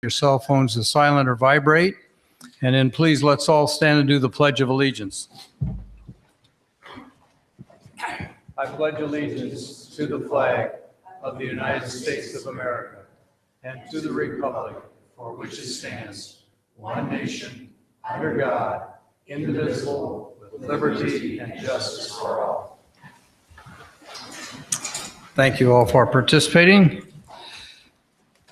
your cell phones to silent or vibrate. And then please, let's all stand and do the Pledge of Allegiance. I pledge allegiance to the flag of the United States of America and to the republic for which it stands, one nation, under God, indivisible, with liberty and justice for all. Thank you all for participating.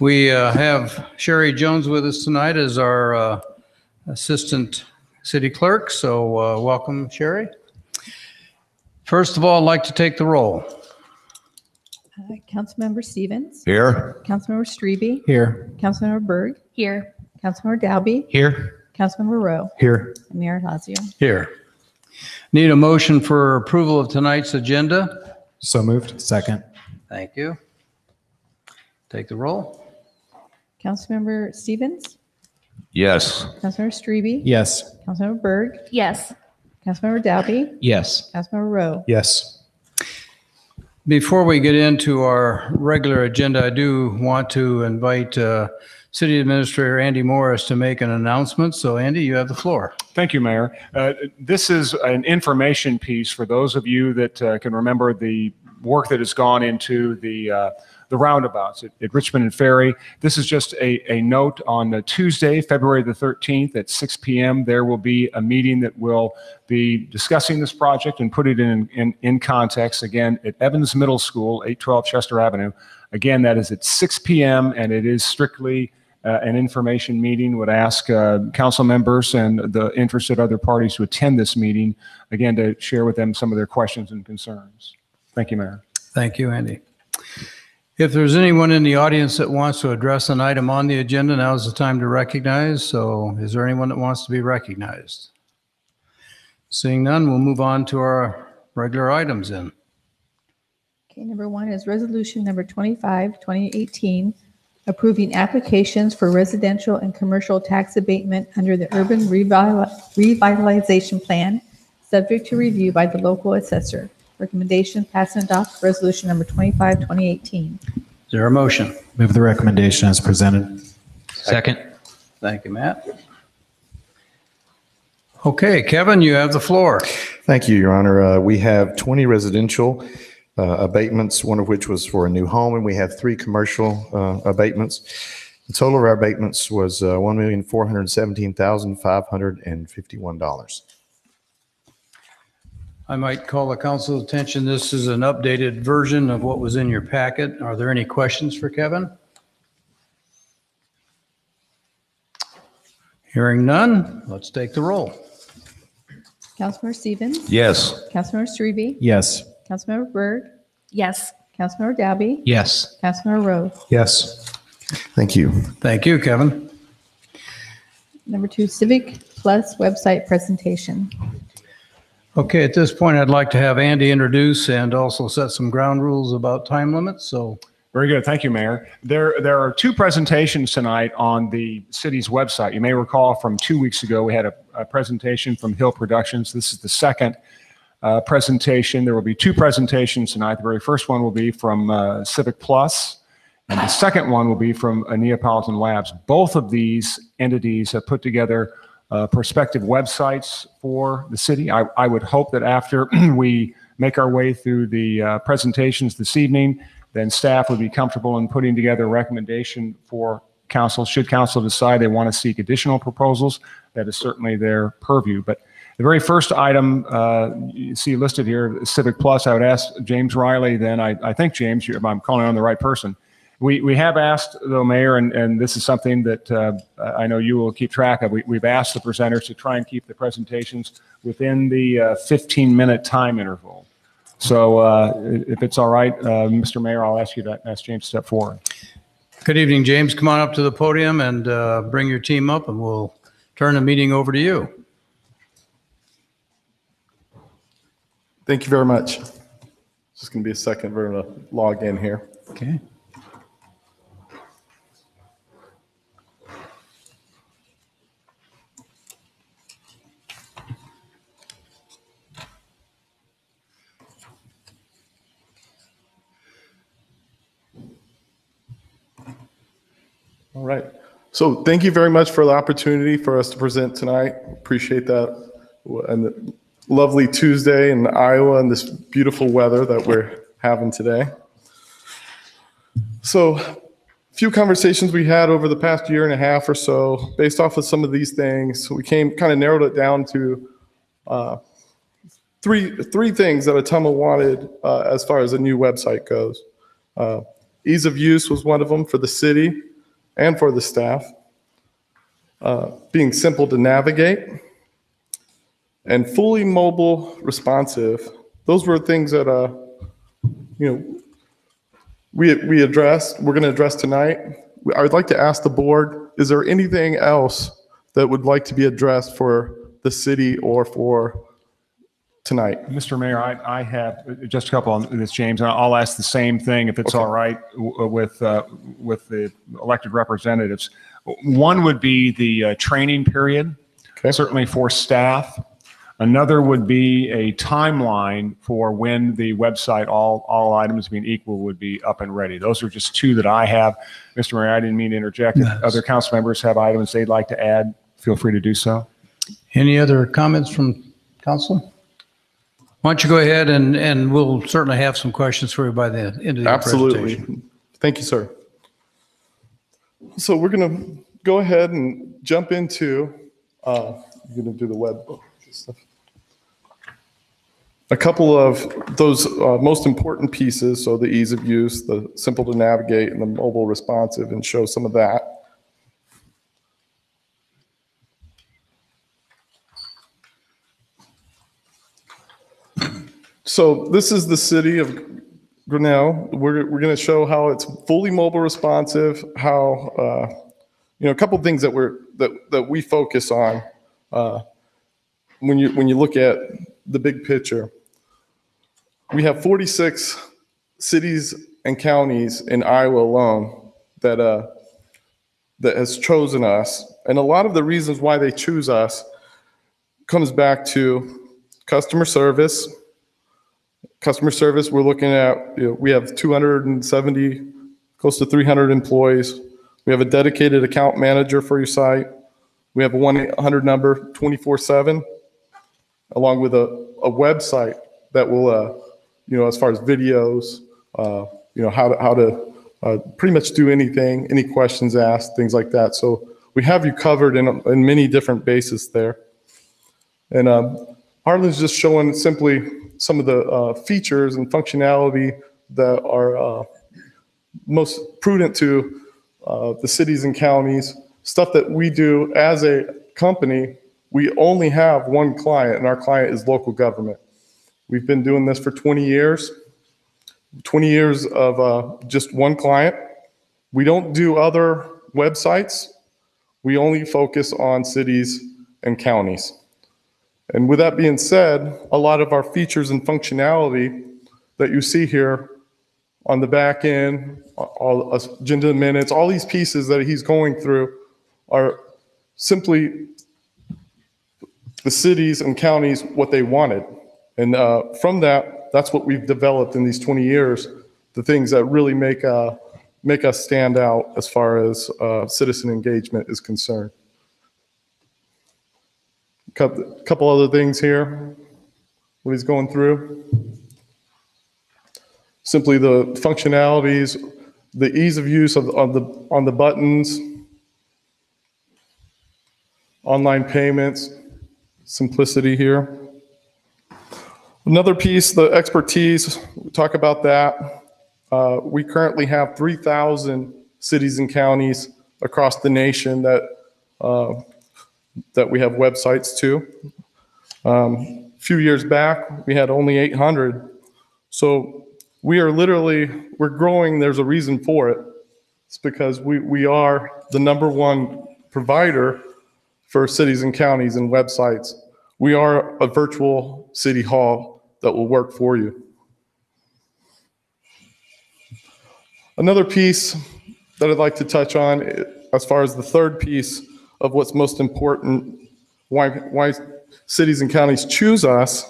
We have Sherry Jones with us tonight as our Assistant City Clerk, so welcome, Sherry. First of all, I'd like to take the roll. Councilmember Stevens. Here. Councilmember Strebe. Here. Councilmember Berg. Here. Councilmember Dalby. Here. Councilmember Rowe. Here. And Mayor Lazio. Here. Need a motion for approval of tonight's agenda. So moved. Second. Thank you. Take the roll. Councilmember Stevens. Yes. Councilmember Strebe. Yes. Councilmember Berg. Yes. Councilmember Dalby. Yes. Councilmember Rowe. Yes. Before we get into our regular agenda, I do want to invite City Administrator Andy Morris to make an announcement. So Andy, you have the floor. Thank you, Mayor. This is an information piece for those of you that can remember the work that has gone into the roundabouts at Richmond and Ferry. This is just a note on Tuesday, February the 13th at 6 p.m. There will be a meeting that will be discussing this project and put it in context again at Evans Middle School, 812 Chester Avenue. Again, that is at 6 p.m. and it is strictly an information meeting. Would ask council members and the interested other parties to attend this meeting, again, to share with them some of their questions and concerns. Thank you, Mayor. Thank you, Andy. If there's anyone in the audience that wants to address an item on the agenda, now is the time to recognize. So is there anyone that wants to be recognized? Seeing none, we'll move on to our regular items then. Okay, number one is resolution number 25, 2018, approving applications for residential and commercial tax abatement under the Urban Revitalization Plan, subject to review by the local assessor. Recommendation, pass and adopt resolution number 25, 2018. Is there a motion? Move the recommendation as presented. Second. Thank you, Matt. Okay, Kevin, you have the floor. Thank you, Your Honor. We have 20 residential abatements, one of which was for a new home, and we have 3 commercial abatements. The total of our abatements was $1,417,551. I might call the council's attention. This is an updated version of what was in your packet. Are there any questions for Kevin? Hearing none, let's take the roll. Councilmember Stevens. Yes. Councilmember Strebe. Yes. Councilmember Berg. Yes. Councilmember Dalby. Yes. Councilmember Rowe. Yes. Thank you. Thank you, Kevin. Number 2, Civic Plus website presentation. Okay, at this point, I'd like to have Andy introduce and also set some ground rules about time limits. So, Very good. Thank you, Mayor. There are 2 presentations tonight on the city's website. You may recall from 2 weeks ago, we had a presentation from Hill Productions. This is the second presentation. There will be 2 presentations tonight. The very first one will be from Civic Plus, and the second one will be from Neapolitan Labs. Both of these entities have put together prospective websites for the city. I would hope that after we make our way through the presentations this evening, then staff would be comfortable in putting together a recommendation for council. Should council decide they want to seek additional proposals, that is certainly their purview. But the very first item you see listed here, Civic Plus, I would ask James Riley then, I think James, I'm calling on the right person. We have asked, though, Mayor, and this is something that I know you will keep track of, we've asked the presenters to try and keep the presentations within the 15-minute time interval. So if it's all right, Mr. Mayor, I'll ask you to ask James to step forward. good evening, James. Come on up to the podium and bring your team up, and we'll turn the meeting over to you. Thank you very much. Just going to be a second. We're going to log in here. Okay. All right. So thank you very much for the opportunity for us to present tonight. Appreciate that. And the lovely Tuesday in Iowa and this beautiful weather that we're having today. So a few conversations we had over the past year and a half or so, based off of some of these things, we kind of narrowed it down to three things that Ottumwa wanted as far as a new website goes. Ease of use was one of them for the city and for the staff. Being simple to navigate and fully mobile responsive. Those were things that we addressed. We're going to address tonight. I would like to ask the board: is there anything else that would like to be addressed for the city or for tonight? Mr. Mayor, I have just a couple on this, James, and I'll ask the same thing if it's all right with the elected representatives. One would be the training period, certainly for staff. Another would be a timeline for when the website, all items being equal, would be up and ready. Those are just two that I have. Mr. Mayor, I didn't mean to interject. If other council members have items they'd like to add, feel free to do so. Any other comments from council? Why don't you go ahead and we'll certainly have some questions for you by the end of the Absolutely. presentation. Thank you, sir. So we're going to go ahead and jump into, you're going to do the web stuff. A couple of those most important pieces, so the ease of use, the simple to navigate, and the mobile responsive, and show some of that. So this is the city of Grinnell. We're going to show how it's fully mobile responsive, how a couple of things that we focus on when you look at the big picture. We have 46 cities and counties in Iowa alone that has chosen us, and a lot of the reasons why they choose us comes back to customer service. Customer service, we're looking at, we have 270, close to 300 employees. We have a dedicated account manager for your site. We have a 1-800 number 24/7, along with a website that will, as far as videos, how to pretty much do anything, any questions asked, things like that. So we have you covered in many different bases there. And Harlan's just showing simply some of the features and functionality that are most prudent to the cities and counties, stuff that we do as a company. We only have one client, and our client is local government. We've been doing this for 20 years, 20 years of just one client. We don't do other websites. We only focus on cities and counties. And with that being said, a lot of our features and functionality that you see here on the back end, all agenda minutes, all these pieces that he's going through are simply the cities and counties what they wanted. And from that's what we've developed in these 20 years, the things that really make us stand out as far as citizen engagement is concerned. Couple other things here, what he's going through. Simply the functionalities, the ease of use on the buttons, online payments, simplicity here. Another piece, the expertise, we talk about that. We currently have 3,000 cities and counties across the nation that we have websites to. A few years back, we had only 800. So we're growing. There's a reason for it. It's because we are the #1 provider for cities and counties and websites. We are a virtual city hall that will work for you. Another piece that I'd like to touch on, as far as the third piece of what's most important, why cities and counties choose us,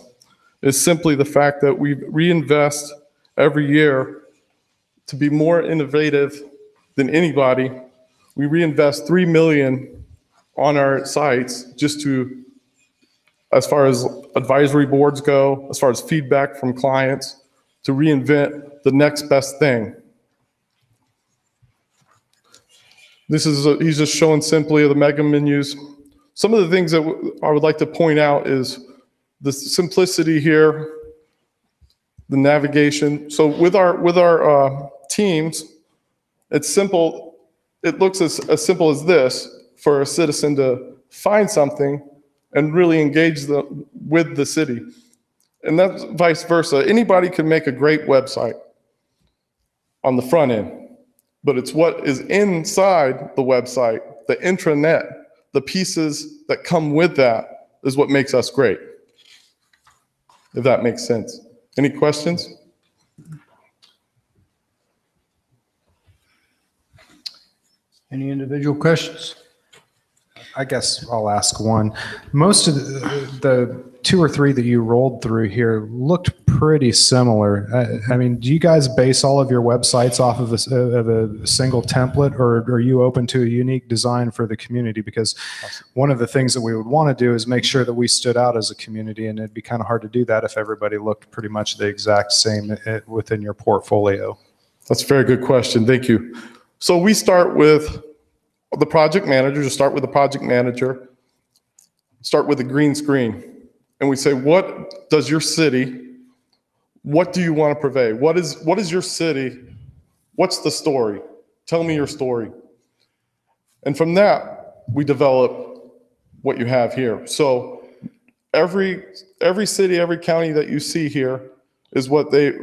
is simply the fact that we reinvest every year to be more innovative than anybody we reinvest 3 million on our sites just to, as far as advisory boards go, as far as feedback from clients, to reinvent the next best thing. This is, he's just showing simply the mega menus. Some of the things that I would like to point out is the simplicity here, the navigation. So with our teams, it's simple. It looks as simple as this for a citizen to find something and really engage with the city. And that's vice versa. Anybody can make a great website on the front end, but it's what is inside the website, the intranet, the pieces that come with that is what makes us great, if that makes sense. Any questions? Any individual questions? I guess I'll ask one. Most of the two or three that you rolled through here looked pretty similar. I mean, do you guys base all of your websites off of a single template, or are you open to a unique design for the community? Because one of the things that we would want to do is make sure that we stood out as a community, and it'd be kind of hard to do that if everybody looked pretty much the exact same within your portfolio. That's a very good question. Thank you. So we start with the project manager, just start with the project manager, start with a green screen. And we say, what does your city, what do you want to purvey? What is your city? What's the story? Tell me your story. And from that, we develop what you have here. So every city, every county that you see here is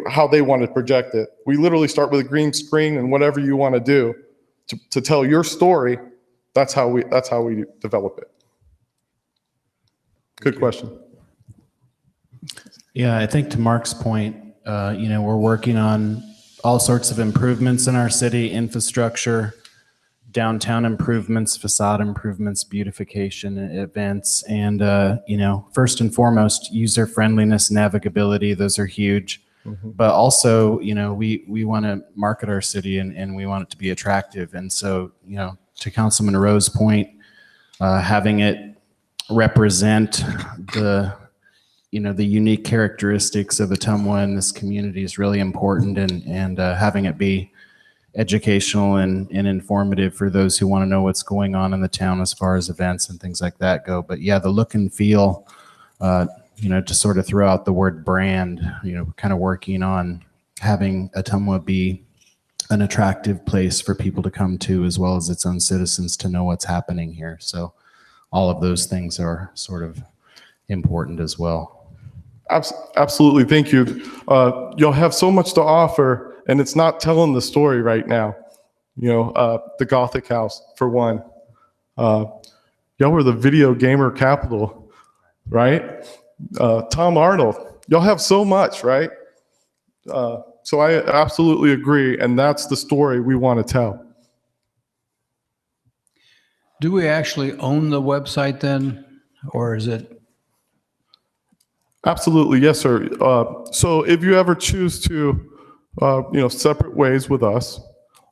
how they want to project it. We literally start with a green screen, and whatever you want to do to tell your story, that's how we develop it. Good question. Yeah, I think to Mark's point, we're working on all sorts of improvements in our city, infrastructure, downtown improvements, facade improvements, beautification events, and first and foremost, user friendliness, navigability. Those are huge. Mm-hmm. But also, we want to market our city and we want it to be attractive. And so, to Councilman Rowe's point, having it represent the unique characteristics of Ottumwa in this community is really important, and having it be educational and informative for those who want to know what's going on in the town as far as events and things like that go. But yeah, the look and feel, to sort of throw out the word brand, kind of working on having Ottumwa be an attractive place for people to come to, as well as its own citizens to know what's happening here. So all of those things are sort of important as well. Absolutely. Thank you. You'll have so much to offer, and it's not telling the story right now. The Gothic House, for one. Y'all were the video gamer capital, right? Tom Arnold. Y'all have so much, right? So I absolutely agree, and that's the story we want to tell. Do we actually own the website then, or is it? Absolutely, yes, sir. So if you ever choose to, separate ways with us,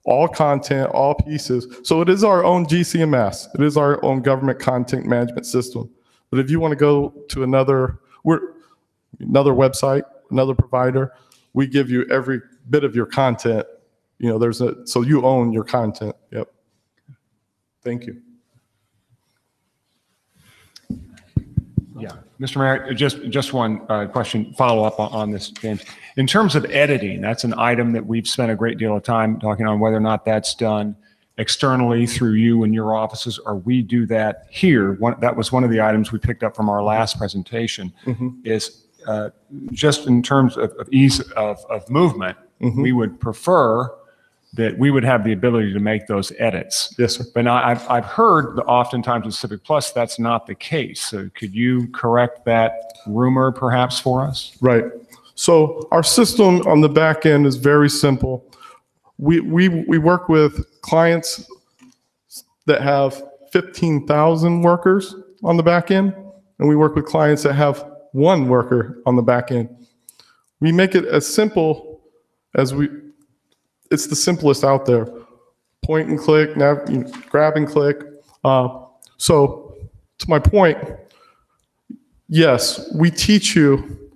all content, all pieces. So it is our own GCMS. It is our own government content management system. But if you want to go to another website, another provider, we give you every bit of your content. So you own your content. Yep. Thank you. Yeah, Mr. Mayor, just one question, follow up on this, James. In terms of editing, that's an item that we've spent a great deal of time talking on whether or not that's done externally through you and your offices, or we do that here. That was one of the items we picked up from our last presentation. Mm-hmm. Is just in terms of ease of movement, mm-hmm. we would prefer that we would have the ability to make those edits. Yes, sir. But now I've heard that oftentimes with Civic Plus, that's not the case. So could you correct that rumor perhaps for us? Right. So our system on the back end is very simple. We work with clients that have 15,000 workers on the back end, and we work with clients that have one worker on the back end. We make it as simple as it's the simplest out there. point and click, grab and click. So to my point, yes, we teach you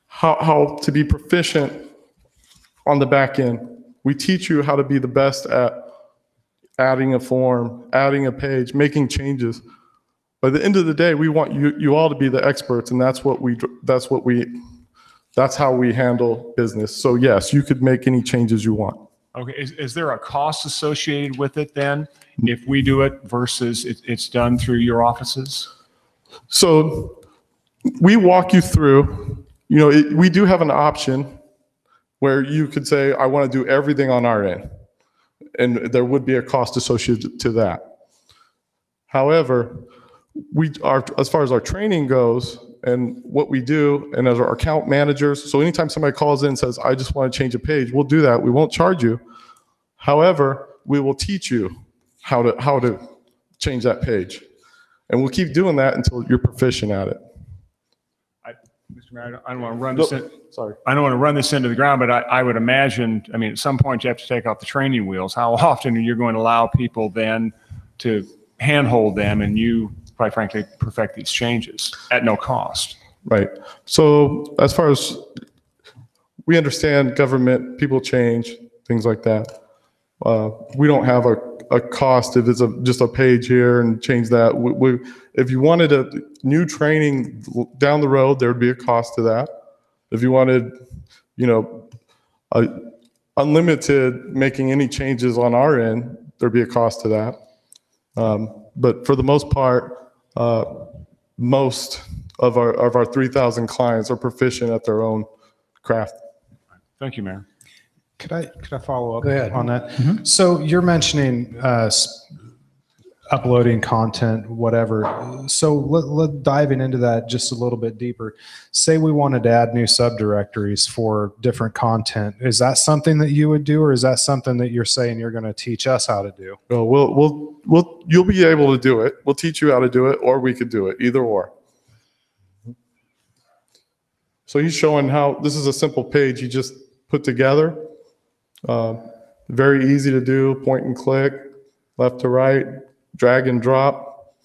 how to be proficient on the back end. We teach you how to be the best at adding a form, adding a page, making changes. By the end of the day, we want you all to be the experts, and that's how we handle business. So yes, you could make any changes you want. Okay, is there a cost associated with it then, if we do it versus it's done through your offices? So we walk you through, we do have an option where you could say, I want to do everything on our end. And there would be a cost associated to that. However, as far as our training goes and what we do, and as our account managers, so anytime somebody calls in and says, I just want to change a page, we'll do that. We won't charge you. However, we will teach you how to change that page. And we'll keep doing that until you're proficient at it. Mr. Mayor, I don't want to run this in. Sorry. I don't want to run this into the ground, but I would imagine, at some point you have to take off the training wheels. How often are you going to allow people then to handhold them and you, quite frankly, perfect these changes at no cost? Right. So as far as we understand government, people change, things like that. We don't have a cost if it's just a page here and change that. If you wanted a new training down the road, there would be a cost to that. If you wanted, unlimited making any changes on our end, there'd be a cost to that. But for the most part, most of our 3,000 clients are proficient at their own craft. Thank you, Mayor. Could I follow up Go ahead. on that? So you're mentioning uploading content, whatever. So let diving into that just a little bit deeper. Say we wanted to add new subdirectories for different content. Is that something that you would do, or is that something that you're saying you're going to teach us how to do? Well, you'll be able to do it. We'll teach you how to do it, or we could do it, either or. So he's showing how this is a simple page he just put together. Very easy to do, point and click, left to right, drag and drop,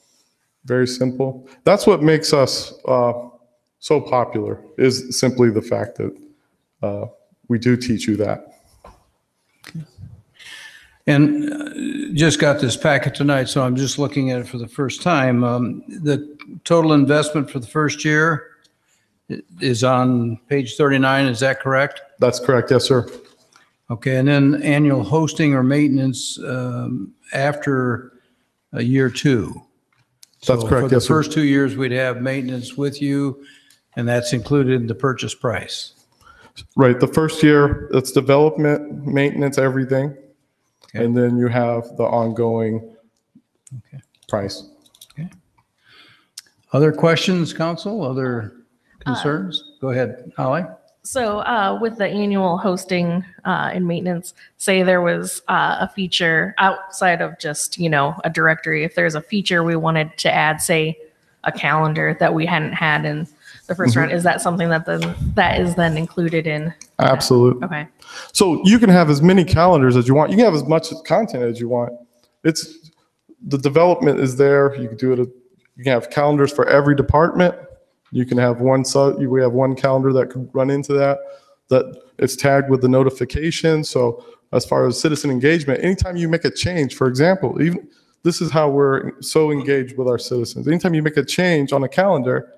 very simple. That's what makes us so popular, is simply the fact that we do teach you that. And just got this packet tonight, so I'm just looking at it for the first time. The total investment for the first year is on page 39, is that correct? That's correct, yes, sir. Okay, and then annual hosting or maintenance after year 2. That's correct, For the yes, sir. first 2 years, we'd have maintenance with you, and that's included in the purchase price. Right, the first year, it's development, maintenance, everything. Okay. And then you have the ongoing price. Okay. Other questions, council? Other concerns? Go ahead, Holly. So with the annual hosting and maintenance, say there was a feature outside of just, a directory, if there's a feature we wanted to add, say a calendar that we hadn't had in the first round, is that something that is then included in? Absolutely. Okay. So you can have as many calendars as you want. You can have as much content as you want. The development is there. You can do it. You can have calendars for every department. You can have we have one calendar that could run into that it's tagged with the notification. So as far as citizen engagement, anytime you make a change, for example, even this is how we're so engaged with our citizens. Anytime you make a change on a calendar,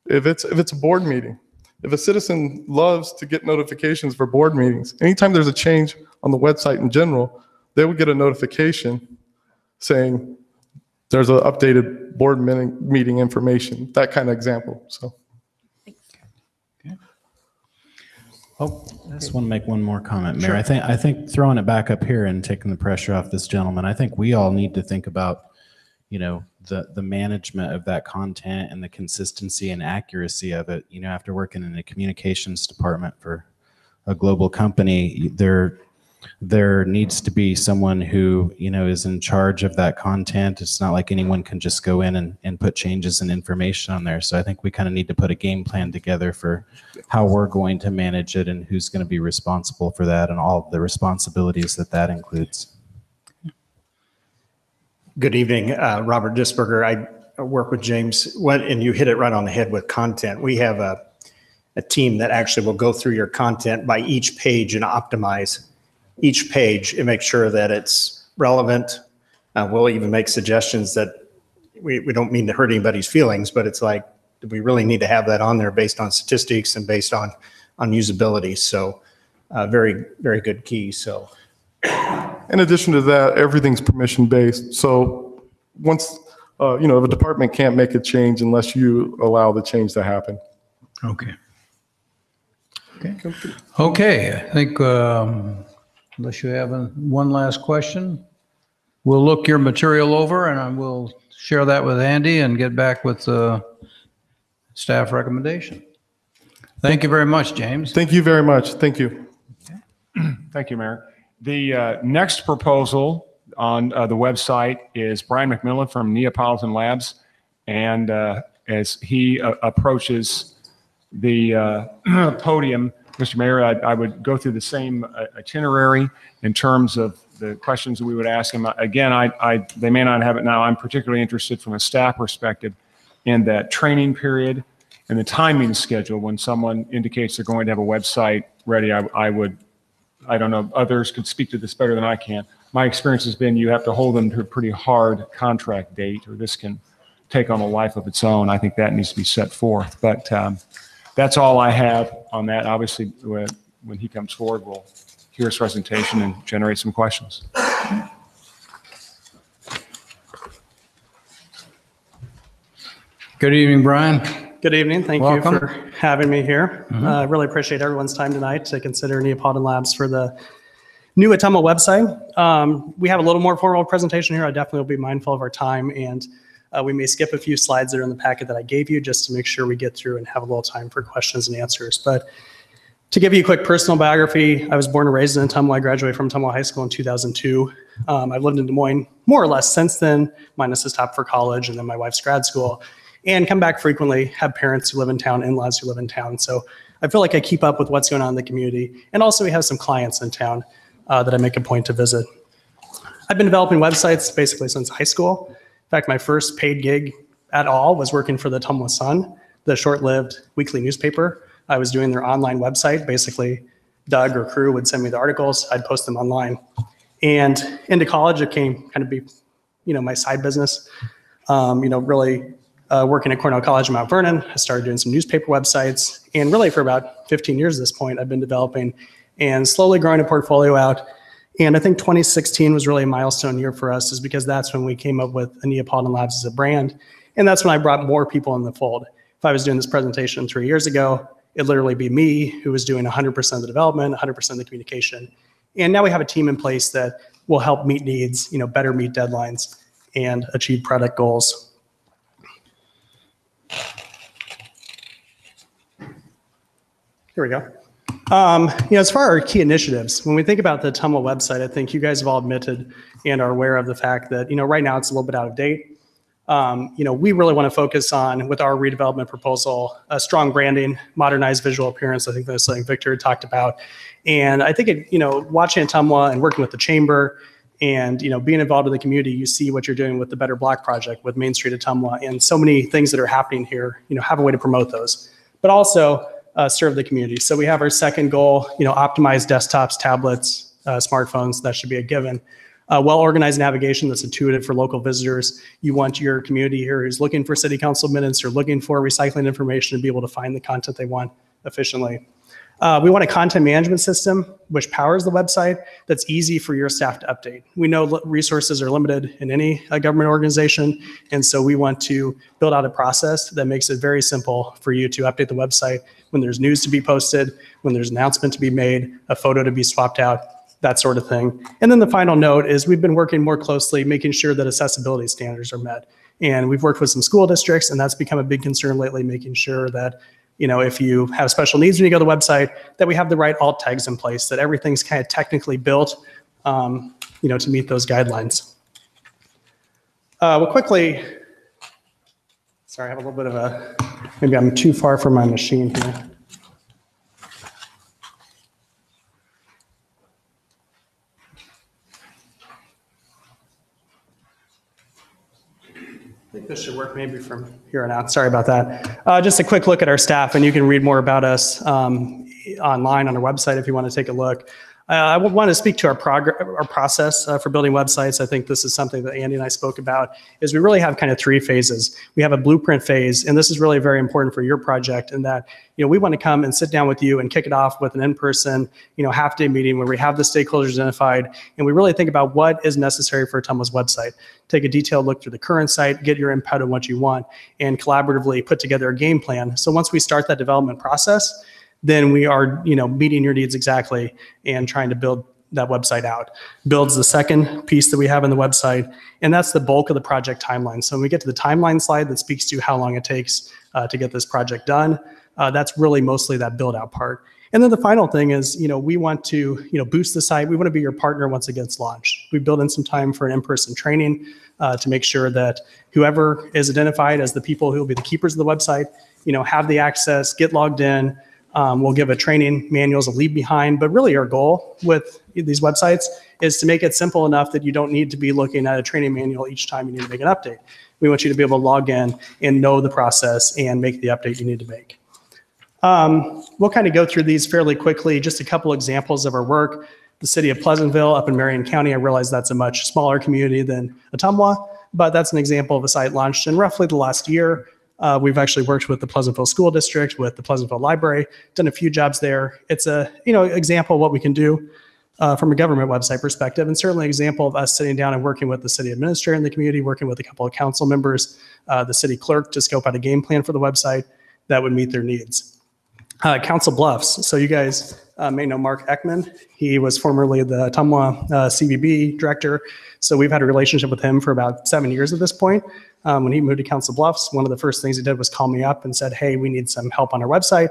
if it's a board meeting, if a citizen loves to get notifications for board meetings, anytime there's a change on the website in general, they would get a notification saying there's an updated board meeting information, that kind of example. So. Oh, I just want to make one more comment, Mayor. Sure. I think throwing it back up here and taking the pressure off this gentleman, I think we all need to think about, the management of that content and the consistency and accuracy of it. After working in the communications department for a global company, there needs to be someone who, is in charge of that content. It's not like anyone can just go in and put changes and information on there. So I think we kind of need to put a game plan together for how we're going to manage it and who's going to be responsible for that and all of the responsibilities that includes. Good evening, Robert Disberger. I work with James, and you hit it right on the head with content. We have a team that actually will go through your content by each page and optimize each page and make sure that it's relevant. We'll even make suggestions that we don't mean to hurt anybody's feelings, but it's like, do we really need to have that on there based on statistics and based on usability? So very, very good key. So In addition to that, everything's permission-based. So once, if a department can't make a change unless you allow the change to happen. Okay. Okay, I think unless you have one last question, we'll look your material over and I will share that with Andy and get back with the staff recommendation. Thank you very much, James. Thank you very much. Thank you. Thank you, Mayor. The next proposal on the website is Brian McMillan from Neapolitan Labs. And as he approaches the podium, Mr. Mayor, I would go through the same itinerary in terms of the questions that we would ask him. Again, they may not have it now. I'm particularly interested from a staff perspective in that training period and the timing schedule when someone indicates they're going to have a website ready. I don't know, others could speak to this better than I can. My experience has been you have to hold them to a pretty hard contract date or this can take on a life of its own. I think that needs to be set forth. But that's all I have on that. Obviously, when he comes forward, we'll hear his presentation and generate some questions. Good evening, Brian. Good evening. Thank Welcome. you for having me here. I really appreciate everyone's time tonight to consider Neapolitan Labs for the new Ottumwa website. We have a little more formal presentation here. I definitely will be mindful of our time, and we may skip a few slides that are in the packet that I gave you just to make sure we get through and have a little time for questions and answers. But to give you a quick personal biography, I was born and raised in Ottumwa. I graduated from Ottumwa High School in 2002. I've lived in Des Moines more or less since then, minus a stop for college and then my wife's grad school. And come back frequently, have parents who live in town, in-laws who live in town. So I feel like I keep up with what's going on in the community. And also we have some clients in town that I make a point to visit. I've been developing websites basically since high school. In fact, my first paid gig at all was working for the Ottumwa Sun, the short-lived weekly newspaper. I was doing their online website. Basically, Doug or crew would send me the articles. I'd post them online. And into college, it came kind of be, my side business, really working at Cornell College in Mount Vernon. I started doing some newspaper websites. And really for about 15 years at this point, I've been developing and slowly growing a portfolio out. And I think 2016 was really a milestone year for us, is because that's when we came up with Neapolitan Labs as a brand. And that's when I brought more people in the fold. If I was doing this presentation 3 years ago, it'd literally be me who was doing 100% of the development, 100% of the communication. And now we have a team in place that will help meet needs, better meet deadlines and achieve product goals. Here we go. As far as our key initiatives, when we think about the Ottumwa website, I think you guys have all admitted and are aware of the fact that, right now it's a little bit out of date. We really want to focus on, with our redevelopment proposal, a strong branding, modernized visual appearance. I think that's something Victor talked about. And I think, watching Ottumwa and working with the chamber and, being involved in the community, you see what you're doing with the Better Block project with Main Street Ottumwa and so many things that are happening here, have a way to promote those, but also serve the community. So we have our second goal, optimize desktops, tablets, smartphones. That should be a given. Well-organized navigation that's intuitive for local visitors. You want your community here who's looking for city council minutes or looking for recycling information to be able to find the content they want efficiently. We want a content management system which powers the website that's easy for your staff to update. We know resources are limited in any government organization, and so we want to build out a process that makes it very simple for you to update the website when there's news to be posted, when there's an announcement to be made, a photo to be swapped out, that sort of thing. And then the final note is we've been working more closely making sure that accessibility standards are met. And we've worked with some school districts, and that's become a big concern lately, making sure that if you have special needs when you go to the website, that we have the right alt tags in place, that everything's kind of technically built, to meet those guidelines. We'll quickly, sorry, I have a little bit of maybe I'm too far from my machine here. think this should work maybe from here on out. Sorry about that. Just a quick look at our staff, and you can read more about us online on our website if you want to take a look. I want to speak to our process for building websites. I think this is something that Andy and I spoke about, is we really have kind of 3 phases. We have a blueprint phase, and this is really very important for your project in that, we want to come and sit down with you and kick it off with an in-person, half-day meeting where we have the stakeholders identified, and we really think about what is necessary for Ottumwa's website. Take a detailed look through the current site, get your input on what you want, and collaboratively put together a game plan. So once we start that development process, then we are, meeting your needs exactly and trying to build that website out. Builds the second piece that we have in the website, and that's the bulk of the project timeline. So when we get to the timeline slide that speaks to how long it takes to get this project done, that's really mostly that build out part. And then the final thing is, we want to, boost the site. We want to be your partner once it gets launched. We build in some time for an in-person training to make sure that whoever is identified as the people who will be the keepers of the website, have the access, get logged in. We'll give a training manuals, a leave behind, but really our goal with these websites is to make it simple enough that you don't need to be looking at a training manual each time you need to make an update. We want you to be able to log in and know the process and make the update you need to make. We'll kind of go through these fairly quickly, just a couple examples of our work. The city of Pleasantville up in Marion County, I realize that's a much smaller community than Ottumwa, but that's an example of a site launched in roughly the last year. We've actually worked with the Pleasantville School District, with the Pleasantville Library, done a few jobs there. It's a example of what we can do from a government website perspective, and certainly an example of us sitting down and working with the city administrator in the community, working with a couple of council members, the city clerk to scope out a game plan for the website that would meet their needs. Council Bluffs. So you guys may know Mark Ekman. He was formerly the Ottumwa CVB director. So we've had a relationship with him for about 7 years at this point. When he moved to Council Bluffs, one of the first things he did was call me up and said, hey, we need some help on our website.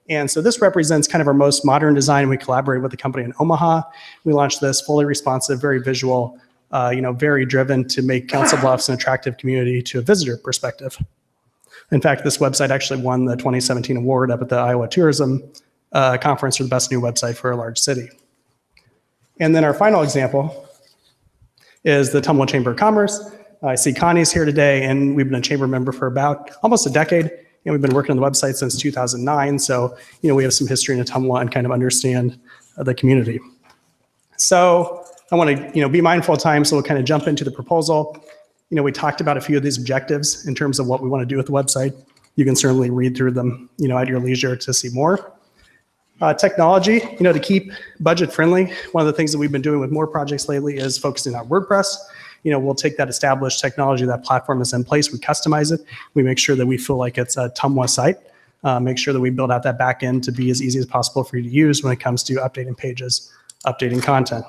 And so this represents kind of our most modern design. We collaborated with a company in Omaha. We launched this fully responsive, very visual, very driven to make Council Bluffs an attractive community to a visitor perspective. In fact, this website actually won the 2017 award up at the Iowa Tourism Conference for the best new website for a large city. And then our final example is the Ottumwa Chamber of Commerce. I see Connie's here today, and we've been a chamber member for about almost a decade, and we've been working on the website since 2009. So, we have some history in Ottumwa and kind of understand the community. So I want to, be mindful of time, so we'll kind of jump into the proposal. We talked about a few of these objectives in terms of what we want to do with the website. You can certainly read through them, at your leisure to see more. Technology, to keep budget friendly. One of the things that we've been doing with more projects lately is focusing on WordPress. We'll take that established technology, that platform is in place, we customize it. We make sure that we feel like it's a Ottumwa site. Make sure that we build out that back end to be as easy as possible for you to use when it comes to updating pages, updating content.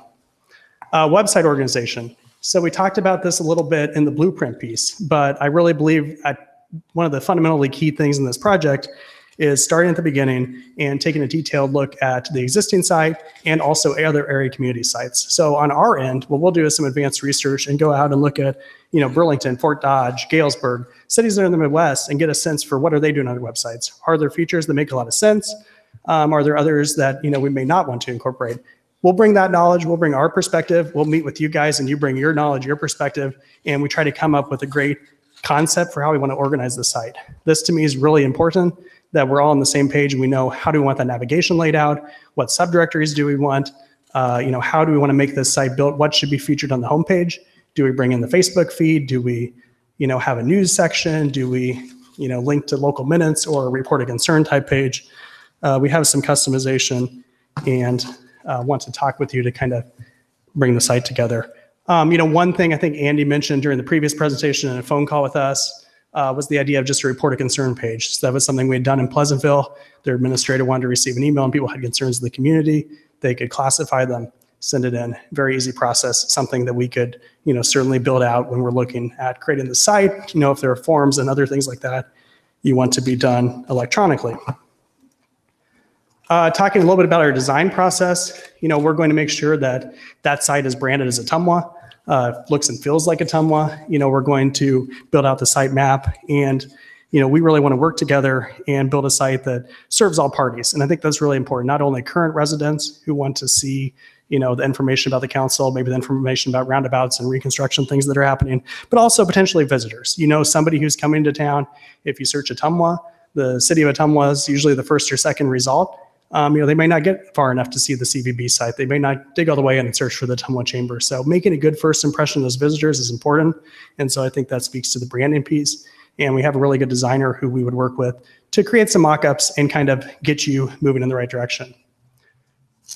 Website organization. So we talked about this a little bit in the blueprint piece, but I really believe one of the fundamentally key things in this project is starting at the beginning and taking a detailed look at the existing site and also other area community sites. So on our end, what we'll do is some advanced research and go out and look at, Burlington, Fort Dodge, Galesburg, cities that are in the Midwest, and get a sense for what are they doing on their websites. Are there features that make a lot of sense? Are there others that, we may not want to incorporate? We'll bring that knowledge, we'll bring our perspective, we'll meet with you guys and you bring your knowledge, your perspective, and we try to come up with a great concept for how we want to organize the site. This to me is really important, that we're all on the same page and we know how do we want that navigation laid out, what subdirectories do we want, how do we want to make this site built, what should be featured on the homepage, do we bring in the Facebook feed, do we have a news section, do we link to local minutes or a report a concern type page. We have some customization and want to talk with you to kind of bring the site together. One thing I think Andy mentioned during the previous presentation in a phone call with us was the idea of just a report a concern page. So that was something we had done in Pleasantville. Their administrator wanted to receive an email and people had concerns in the community. They could classify them, send it in. Very easy process, something that we could, certainly build out when we're looking at creating the site. If there are forms and other things like that, you want to be done electronically. Talking a little bit about our design process, we're going to make sure that that site is branded as Ottumwa, looks and feels like Ottumwa. We're going to build out the site map and, we really want to work together and build a site that serves all parties. And I think that's really important, not only current residents who want to see, the information about the council, maybe the information about roundabouts and reconstruction things that are happening, but also potentially visitors. Somebody who's coming to town. If you search Ottumwa, the city of Ottumwa is usually the first or second result. They may not get far enough to see the CVB site. They may not dig all the way in and search for the Ottumwa Chamber. So making a good first impression as visitors is important. And so I think that speaks to the branding piece. And we have a really good designer who we would work with to create some mock-ups and kind of get you moving in the right direction.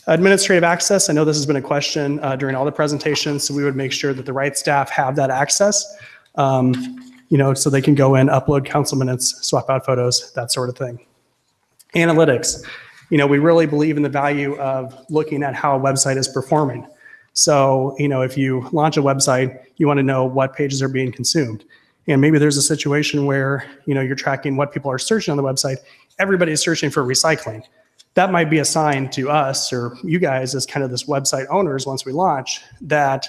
Administrative access, I know this has been a question during all the presentations, so we would make sure that the right staff have that access, so they can go in, upload council minutes, swap out photos, that sort of thing. Analytics. We really believe in the value of looking at how a website is performing. So, if you launch a website, you want to know what pages are being consumed. And maybe there's a situation where, you're tracking what people are searching on the website. Everybody is searching for recycling. That might be a sign to us or you guys as kind of this website owners once we launch that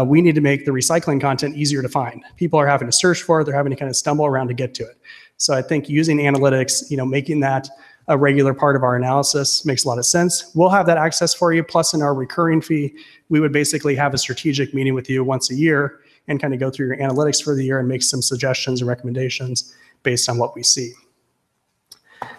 we need to make the recycling content easier to find. People are having to search for it. They're having to kind of stumble around to get to it. So I think using analytics, making that a regular part of our analysis makes a lot of sense. We'll have that access for you. Plus in our recurring fee, we would basically have a strategic meeting with you once a year and kind of go through your analytics for the year and make some suggestions and recommendations based on what we see.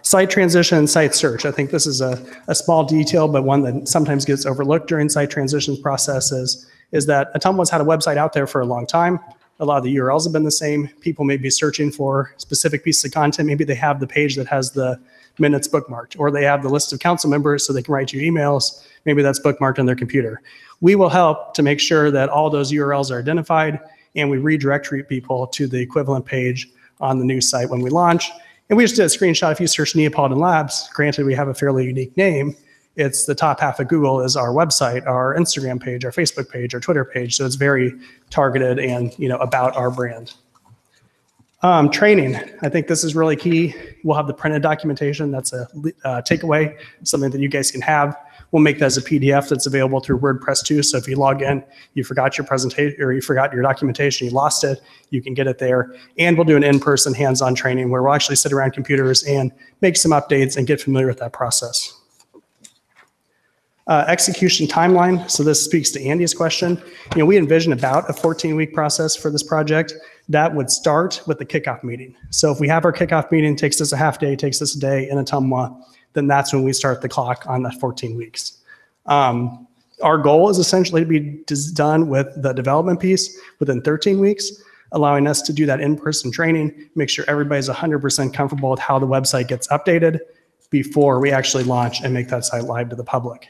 Site transition, site search. I think this is a small detail, but one that sometimes gets overlooked during site transitions processes is that Ottumwa's had a website out there for a long time. A lot of the URLs have been the same. People may be searching for specific pieces of content. Maybe they have the page that has the minutes bookmarked, or they have the list of council members so they can write you emails. Maybe that's bookmarked on their computer. We will help to make sure that all those URLs are identified and we redirect people to the equivalent page on the new site when we launch. And we just did a screenshot. If you search Neapolitan Labs, granted we have a fairly unique name, it's the top half of Google is our website, our Instagram page, our Facebook page, our Twitter page. So it's very targeted and about our brand. Training, I think this is really key. We'll have the printed documentation. That's a takeaway, something that you guys can have. We'll make that as a PDF that's available through WordPress too. So if you log in, you forgot your presentation or you forgot your documentation, you lost it, you can get it there. And we'll do an in-person hands-on training where we'll actually sit around computers and make some updates and get familiar with that process. Execution timeline. So this speaks to Andy's question. We envision about a 14-week process for this project. That would start with the kickoff meeting. So if we have our kickoff meeting, takes us a half day, takes us a day in Ottumwa, then that's when we start the clock on that 14 weeks. Our goal is essentially to be done with the development piece within 13 weeks, allowing us to do that in-person training, make sure everybody's 100% comfortable with how the website gets updated before we actually launch and make that site live to the public.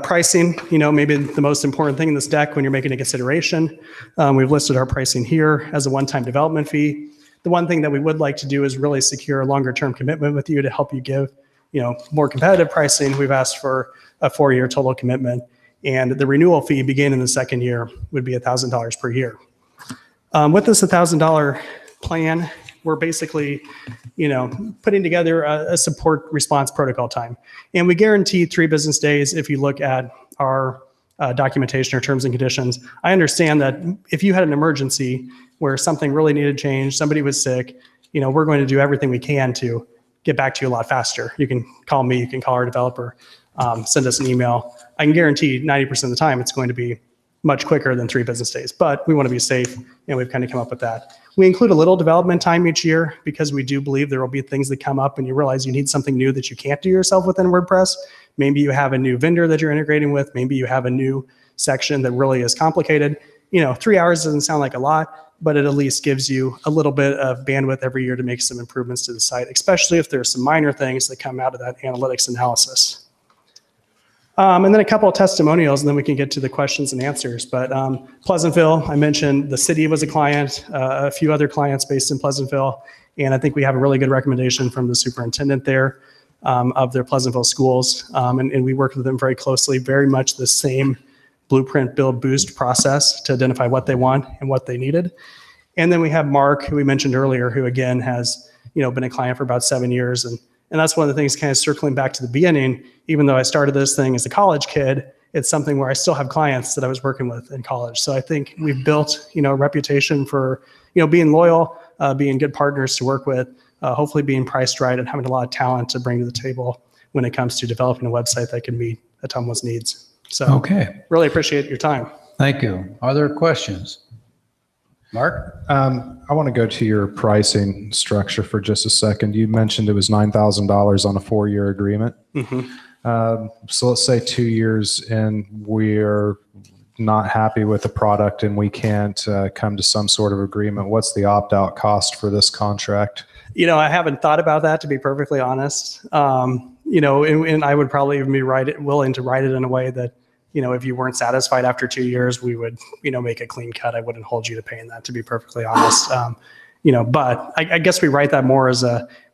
Pricing, maybe the most important thing in this deck when you're making a consideration. We've listed our pricing here as a one-time development fee. The one thing that we would like to do is really secure a longer-term commitment with you to help you give, more competitive pricing. We've asked for a 4-year total commitment, and the renewal fee beginning in the second year would be $1,000 per year. With this $1,000 plan, we're basically, putting together a support response protocol time. And we guarantee 3 business days if you look at our documentation or terms and conditions. I understand that if you had an emergency where something really needed change, somebody was sick, we're going to do everything we can to get back to you a lot faster. You can call me, you can call our developer, send us an email. I can guarantee 90% of the time it's going to be much quicker than 3 business days, but we want to be safe and we've kind of come up with that. We include a little development time each year because we do believe there will be things that come up and you realize you need something new that you can't do yourself within WordPress. Maybe you have a new vendor that you're integrating with. Maybe you have a new section that really is complicated. 3 hours doesn't sound like a lot, but it at least gives you a little bit of bandwidth every year to make some improvements to the site, especially if there's some minor things that come out of that analytics analysis. And then a couple of testimonials, and then we can get to the questions and answers. But Pleasantville, I mentioned the city was a client, a few other clients based in Pleasantville, and I think we have a really good recommendation from the superintendent there of their Pleasantville schools, and we worked with them very closely, very much the same blueprint, build, boost process to identify what they want and what they needed. And then we have Mark, who we mentioned earlier, who again has been a client for about 7 years, and that's one of the things kind of circling back to the beginning. Even though I started this thing as a college kid, it's something where I still have clients that I was working with in college. So I think we've built, a reputation for, being loyal, being good partners to work with, hopefully being priced right and having a lot of talent to bring to the table when it comes to developing a website that can meet Ottumwa's needs. So Okay, really appreciate your time. thank you. Are there questions? Mark? I want to go to your pricing structure for just a second. You mentioned it was $9,000 on a 4-year agreement. So let's say 2 years and we're not happy with the product and we can't come to some sort of agreement. What's the opt-out cost for this contract? I haven't thought about that, to be perfectly honest. And I would probably even be willing to write it in a way that, if you weren't satisfied after 2 years, we would, make a clean cut. I wouldn't hold you to paying that, to be perfectly honest. But I guess we write that more as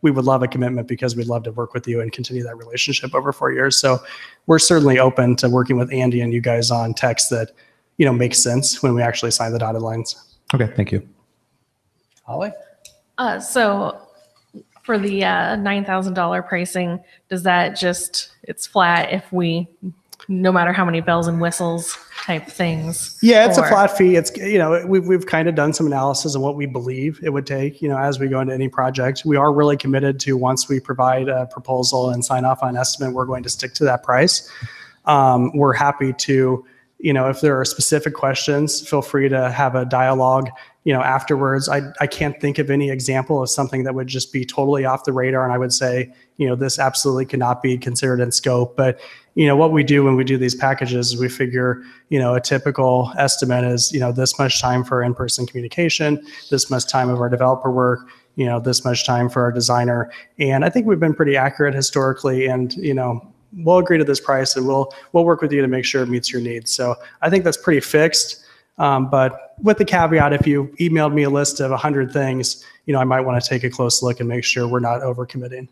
we would love a commitment because we'd love to work with you and continue that relationship over 4 years. So we're certainly open to working with Andy and you guys on text that, makes sense when we actually sign the dotted lines. Okay, thank you. Holly? So for the $9,000 pricing, does that it's flat if no matter how many bells and whistles type things? Yeah, it's a or- flat fee. It's, we've kind of done some analysis of what we believe it would take, as we go into any project. We are really committed to, once we provide a proposal and sign off on an estimate, we're going to stick to that price. We're happy to, if there are specific questions, feel free to have a dialogue, afterwards. I can't think of any example of something that would just be totally off the radar. And I would say, this absolutely cannot be considered in scope. But, what we do when we do these packages is we figure, a typical estimate is, this much time for in-person communication, this much time of our developer work, this much time for our designer. And I think we've been pretty accurate historically, and, we'll agree to this price and we'll work with you to make sure it meets your needs. So I think that's pretty fixed. But with the caveat, if you emailed me a list of 100 things, I might want to take a close look and make sure we're not overcommitting.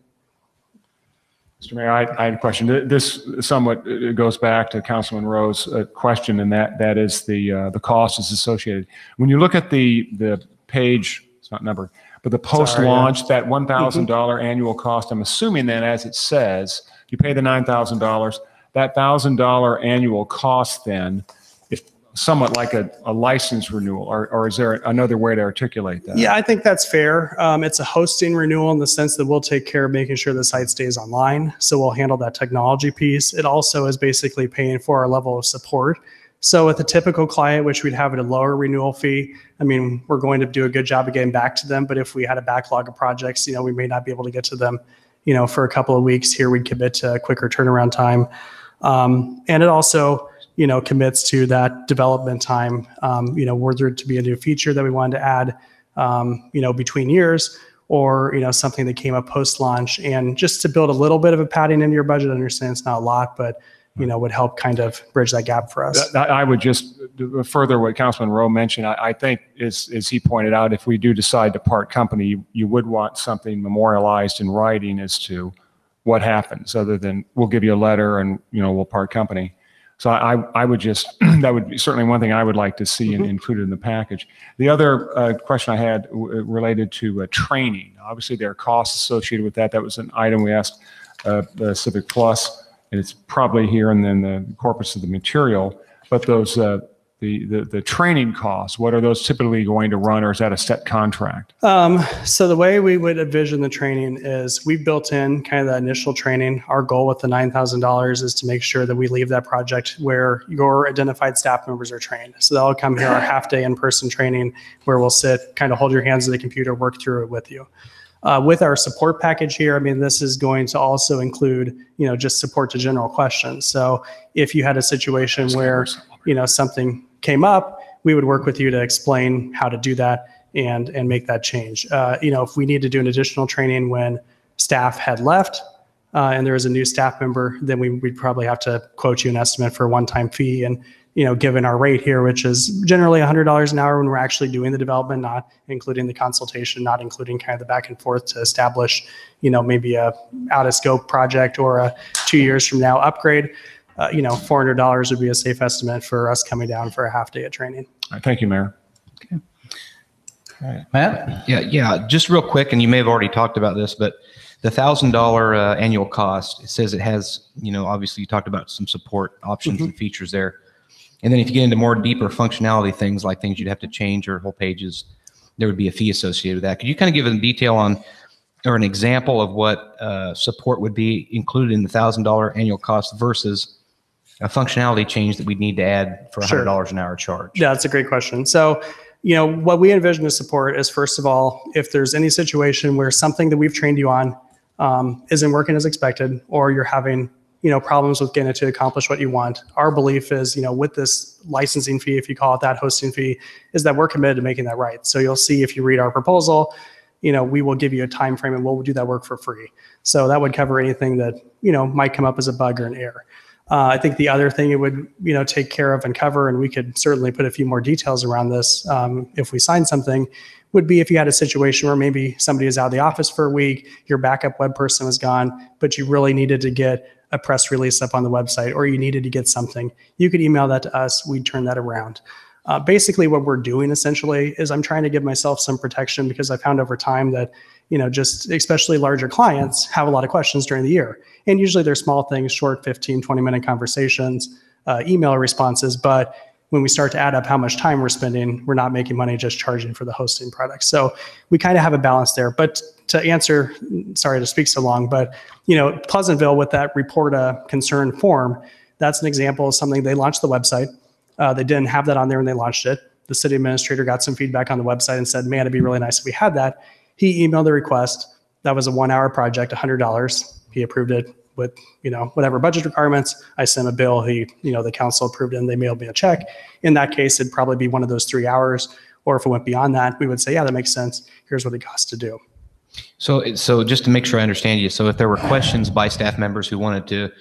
Mr. Mayor, I had a question. This somewhat goes back to Councilman Rowe's question, and that is the cost is associated. When you look at the page, it's not numbered, but the post-launch, that $1,000 annual cost, I'm assuming then, as it says, you pay the $9,000, that $1,000 annual cost then, if somewhat like a license renewal, or is there another way to articulate that? Yeah, I think that's fair. It's a hosting renewal in the sense that we'll take care of making sure the site stays online. So we'll handle that technology piece. It also is basically paying for our level of support. So with a typical client, which we'd have at a lower renewal fee, we're going to do a good job of getting back to them. But if we had a backlog of projects, we may not be able to get to them, for a couple of weeks. Here we'd commit to a quicker turnaround time. And it also, commits to that development time, were there to be a new feature that we wanted to add, between years, or, something that came up post-launch. And just to build a little bit of a padding into your budget, I understand it's not a lot, but, would help kind of bridge that gap for us. I would just further what Councilman Rowe mentioned. I think, as he pointed out, if we do decide to part company, you would want something memorialized in writing as to what happens, other than we'll give you a letter and, we'll part company. So I would just, that would be certainly one thing I would like to see included in the package. The other question I had related to training. Obviously, there are costs associated with that. That was an item we asked the Civic Plus, and it's probably here and then the corpus of the material. But those the training costs, what are those typically going to run, or is that a set contract? So the way we would envision the training is we've built in kind of the initial training. Our goal with the $9,000 is to make sure that we leave that project where your identified staff members are trained. So they'll come here, our half-day in-person training, where we'll sit, kind of hold your hands to the computer, work through it with you. With our support package here, this is going to also include, just support to general questions. So if you had a situation where, something came up, we would work with you to explain how to do that and make that change. If we need to do an additional training when staff had left and there is a new staff member, then we'd probably have to quote you an estimate for a one-time fee. And, given our rate here, which is generally $100 an hour when we're actually doing the development, not including the consultation, not including kind of the back and forth to establish, maybe a out of scope project or a 2 years from now upgrade, $400 would be a safe estimate for us coming down for a half day of training. All right, thank you, Mayor. Okay. All right. Matt? Yeah, just real quick, and you may have already talked about this, but the $1,000 annual cost, it says it has, obviously you talked about some support options and features there. And then if you get into more deeper functionality things, like things you'd have to change or whole pages, there would be a fee associated with that. Could you kind of give a detail on, or an example of what support would be included in the $1,000 annual cost versus a functionality change that we'd need to add for Sure. $100 an hour charge? Yeah, that's a great question. So, what we envision to support is, first of all, if there's any situation where something that we've trained you on isn't working as expected, or you're having, problems with getting it to accomplish what you want, our belief is, with this licensing fee, if you call it that, hosting fee, is that we're committed to making that right. So you'll see if you read our proposal, we will give you a time frame and we'll do that work for free. So that would cover anything that, might come up as a bug or an error. I think the other thing it would, take care of and cover, and we could certainly put a few more details around this if we sign something, would be if you had a situation where maybe somebody is out of the office for a week, your backup web person was gone, but you really needed to get a press release up on the website, or you needed to get something. You could email that to us. We'd turn that around. Basically, what we're doing essentially is I'm trying to give myself some protection, because I found over time that, just especially larger clients have a lot of questions during the year. And usually they're small things, short 15, 20-minute conversations, email responses. But when we start to add up how much time we're spending, we're not making money just charging for the hosting product. So we kind of have a balance there. But to answer, sorry to speak so long, but Pleasantville with that report a concern form, that's an example of something. They launched the website. They didn't have that on there when they launched it. The city administrator got some feedback on the website and said, man, it'd be really nice if we had that. He emailed the request. That was a 1-hour project, $100. He approved it with, whatever budget requirements. I sent him a bill. The council approved it and they mailed me a check. In that case, it'd probably be one of those 3 hours. Or if it went beyond that, we would say, yeah, that makes sense. Here's what it costs to do. So just to make sure I understand you, so if there were questions by staff members who wanted to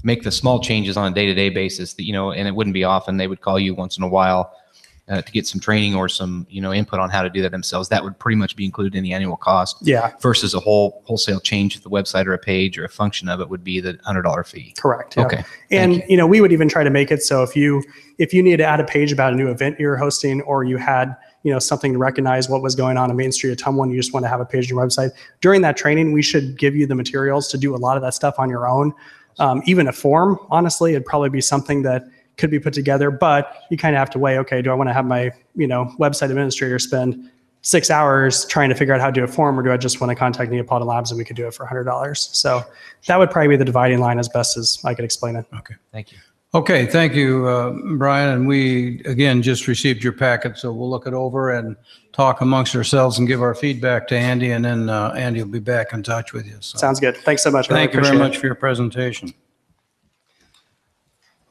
make the small changes on a day-to-day basis, that, and it wouldn't be often, they would call you once in a while to get some training or some, input on how to do that themselves, that would pretty much be included in the annual cost. Yeah. Versus a wholesale change to the website or a page or a function of it would be the $100 fee. Correct. Yeah. Okay. And, we would even try to make it so if you needed to add a page about a new event you're hosting, or you had, something to recognize what was going on Main Street Ottumwa, and you just want to have a page on your website, during that training, we should give you the materials to do a lot of that stuff on your own. Even a form, honestly, it'd probably be something that could be put together, but you kind of have to weigh, okay, do I want to have my, website administrator spend 6 hours trying to figure out how to do a form, or do I just want to contact Neapolitan Labs and we could do it for $100? So that would probably be the dividing line as best as I could explain it. Okay. Thank you. Okay, thank you, Brian. And we, again, just received your packet, so we'll look it over and talk amongst ourselves and give our feedback to Andy, and then Andy will be back in touch with you. So sounds good. Thanks so much. Thank you very much for your presentation.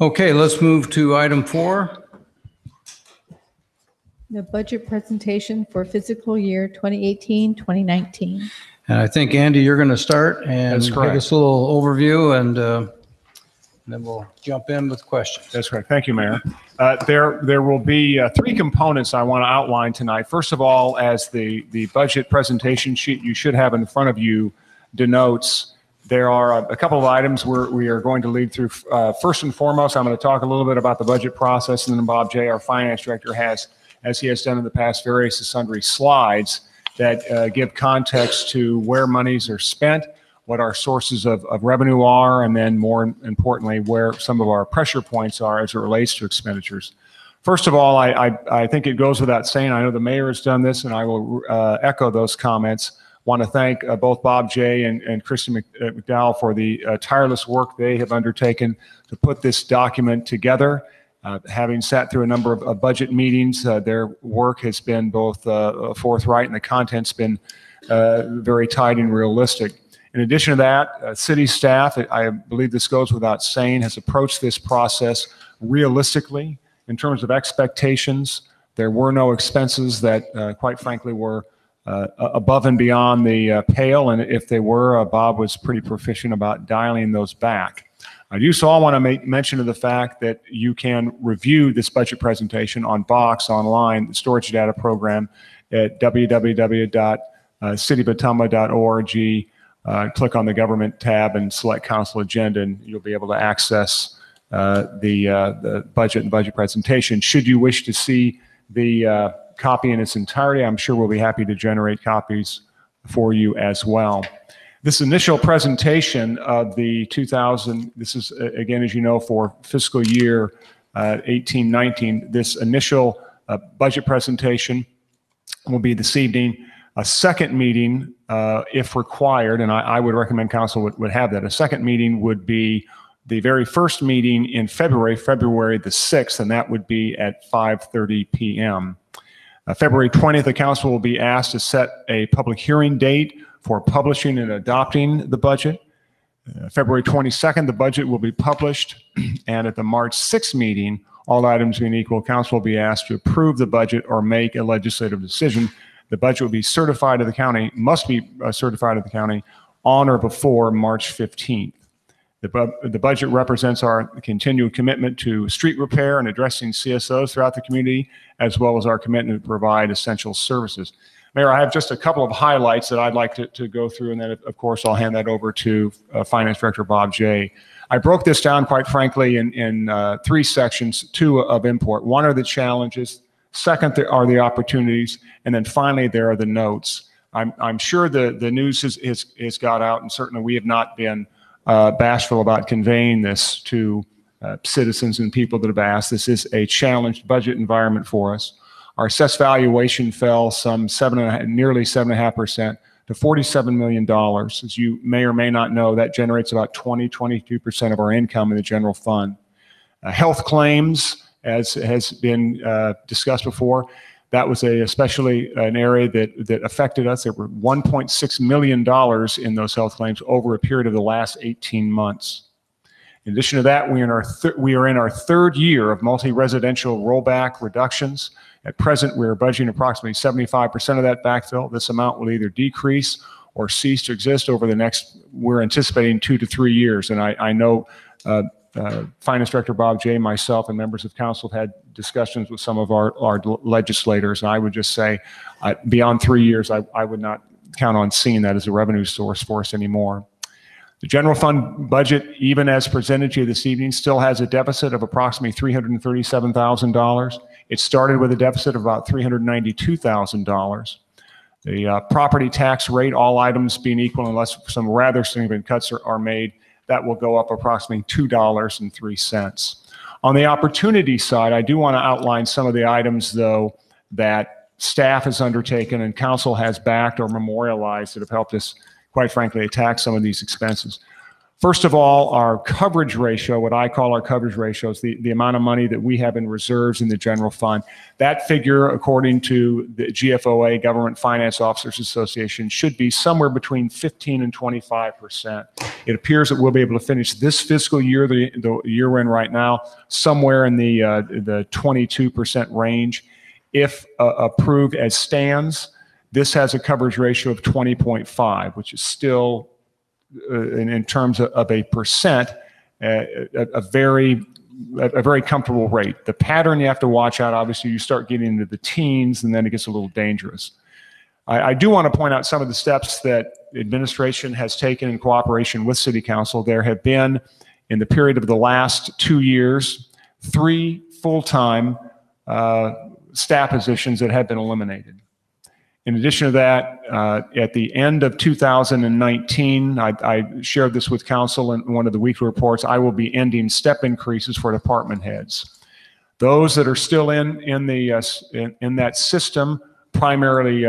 Okay, let's move to item 4. The budget presentation for fiscal year 2018-2019. And I think, Andy, you're going to start and That's give correct. us a little overview, and then we'll jump in with questions. That's correct. Thank you, Mayor. There will be 3 components I want to outline tonight. First of all, as the budget presentation sheet you should have in front of you denotes, there are a couple of items we are going to lead through. First and foremost, I'm going to talk a little bit about the budget process, and then Bob J., our finance director, has, as he has done in the past, various and sundry slides that give context to where monies are spent, what our sources of revenue are, and then more importantly, where some of our pressure points are as it relates to expenditures. First of all, I think it goes without saying, I know the mayor has done this, and I will echo those comments. Want to thank both Bob J. and Christy McDowell for the tireless work they have undertaken to put this document together. Having sat through a number of budget meetings, their work has been both forthright, and the content's been very tight and realistic. In addition to that, city staff, I believe this goes without saying, has approached this process realistically in terms of expectations. There were no expenses that, quite frankly, were above and beyond the pale, and if they were, Bob was pretty proficient about dialing those back. I do so want to make mention of the fact that you can review this budget presentation on Box online, the storage data program, at www.citybottumwa.org. Click on the government tab and select council agenda, and you'll be able to access the budget and budget presentation. Should you wish to see the copy in its entirety, I'm sure we'll be happy to generate copies for you as well. This initial presentation of the this is, again, as you know, for fiscal year 18-19, this initial budget presentation will be this evening. A second meeting, if required, and I would recommend council would have that, a second meeting would be the very first meeting in February the 6th, and that would be at 5:30 p.m. February 20th, the council will be asked to set a public hearing date for publishing and adopting the budget. February 22nd, the budget will be published, and at the March 6th meeting, all items being equal, council will be asked to approve the budget or make a legislative decision. The budget will be certified to the county, must be certified to the county on or before March 15th. The budget represents our continued commitment to street repair and addressing CSOs throughout the community, as well as our commitment to provide essential services. Mayor, I have just a couple of highlights that I'd like to go through, and then, of course, I'll hand that over to Finance Director Bob Jay. I broke this down, quite frankly, in three sections, two of import. One are the challenges, second there are the opportunities, and then finally there are the notes. I'm sure the news has got out, and certainly we have not been bashful about conveying this to citizens and people that have asked. This is a challenged budget environment for us. Our assessed valuation fell nearly 7.5% to $47 million. As you may or may not know, that generates about 22% of our income in the general fund. Health claims, as has been discussed before, that was especially an area that affected us. There were $1.6 million in those health claims over a period of the last 18 months. In addition to that, we are in our third year of multi-residential rollback reductions. At present, we are budgeting approximately 75% of that backfill. This amount will either decrease or cease to exist over the next, we're anticipating 2 to 3 years. And I know Finance Director Bob Jay, myself, and members of council have had discussions with some of our legislators. And I would just say, beyond 3 years, I would not count on seeing that as a revenue source for us anymore. The general fund budget, even as presented to you this evening, still has a deficit of approximately $337,000. It started with a deficit of about $392,000. The property tax rate, all items being equal unless some rather significant cuts are made, that will go up approximately $2.03. On the opportunity side, I do want to outline some of the items, though, that staff has undertaken and council has backed or memorialized that have helped us, quite frankly, attack some of these expenses. First of all, our coverage ratio, what I call our coverage ratio, is the amount of money that we have in reserves in the general fund. That figure, according to the GFOA, Government Finance Officers Association, should be somewhere between 15 and 25%. It appears that we'll be able to finish this fiscal year, the year we're in right now, somewhere in the 22% range. If approved as stands, this has a coverage ratio of 20.5, which is still, in terms of a percent, a very comfortable rate. The pattern you have to watch out, obviously, you start getting into the teens, and then it gets a little dangerous. I do want to point out some of the steps that administration has taken in cooperation with City Council. There have been, in the period of the last 2 years, 3 full-time staff positions that have been eliminated. In addition to that, at the end of 2019, I shared this with council in one of the weekly reports, I will be ending step increases for department heads. Those that are still in that system, primarily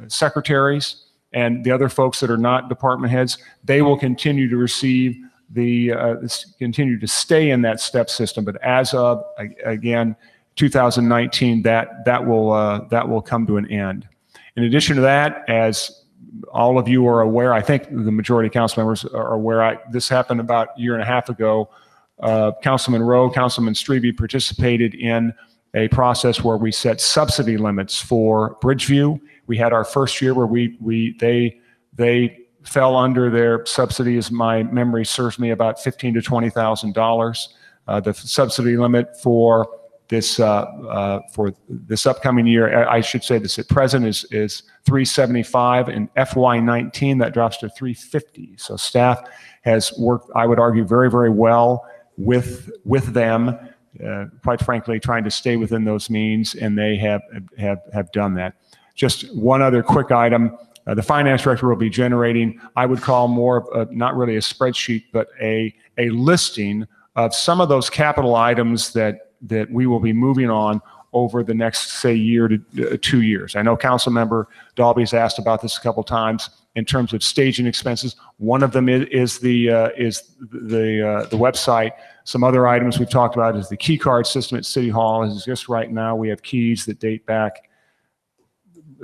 secretaries and the other folks that are not department heads, they will continue to receive continue to stay in that step system. But as of, again, 2019, that will come to an end. In addition to that, as all of you are aware, I think the majority of council members are aware, this happened about a year and a half ago. Councilman Rowe, Councilman Strebe participated in a process where we set subsidy limits for Bridgeview. We had our first year where they fell under their subsidy, as my memory serves me, about $15,000 to $20,000. The subsidy limit for this upcoming year, I should say this at present, is $375. In FY19, that drops to $350. So staff has worked, I would argue, very, very well with them, quite frankly, trying to stay within those means, and they have done that. Just one other quick item. The finance director will be generating, I would call more of not really a spreadsheet, but a listing of some of those capital items that we will be moving on over the next, say, year to 2 years. I know Councilmember Dalby's asked about this a couple times in terms of staging expenses. One of them is the website. Some other items we've talked about is the key card system at City Hall. As just right now, we have keys that date back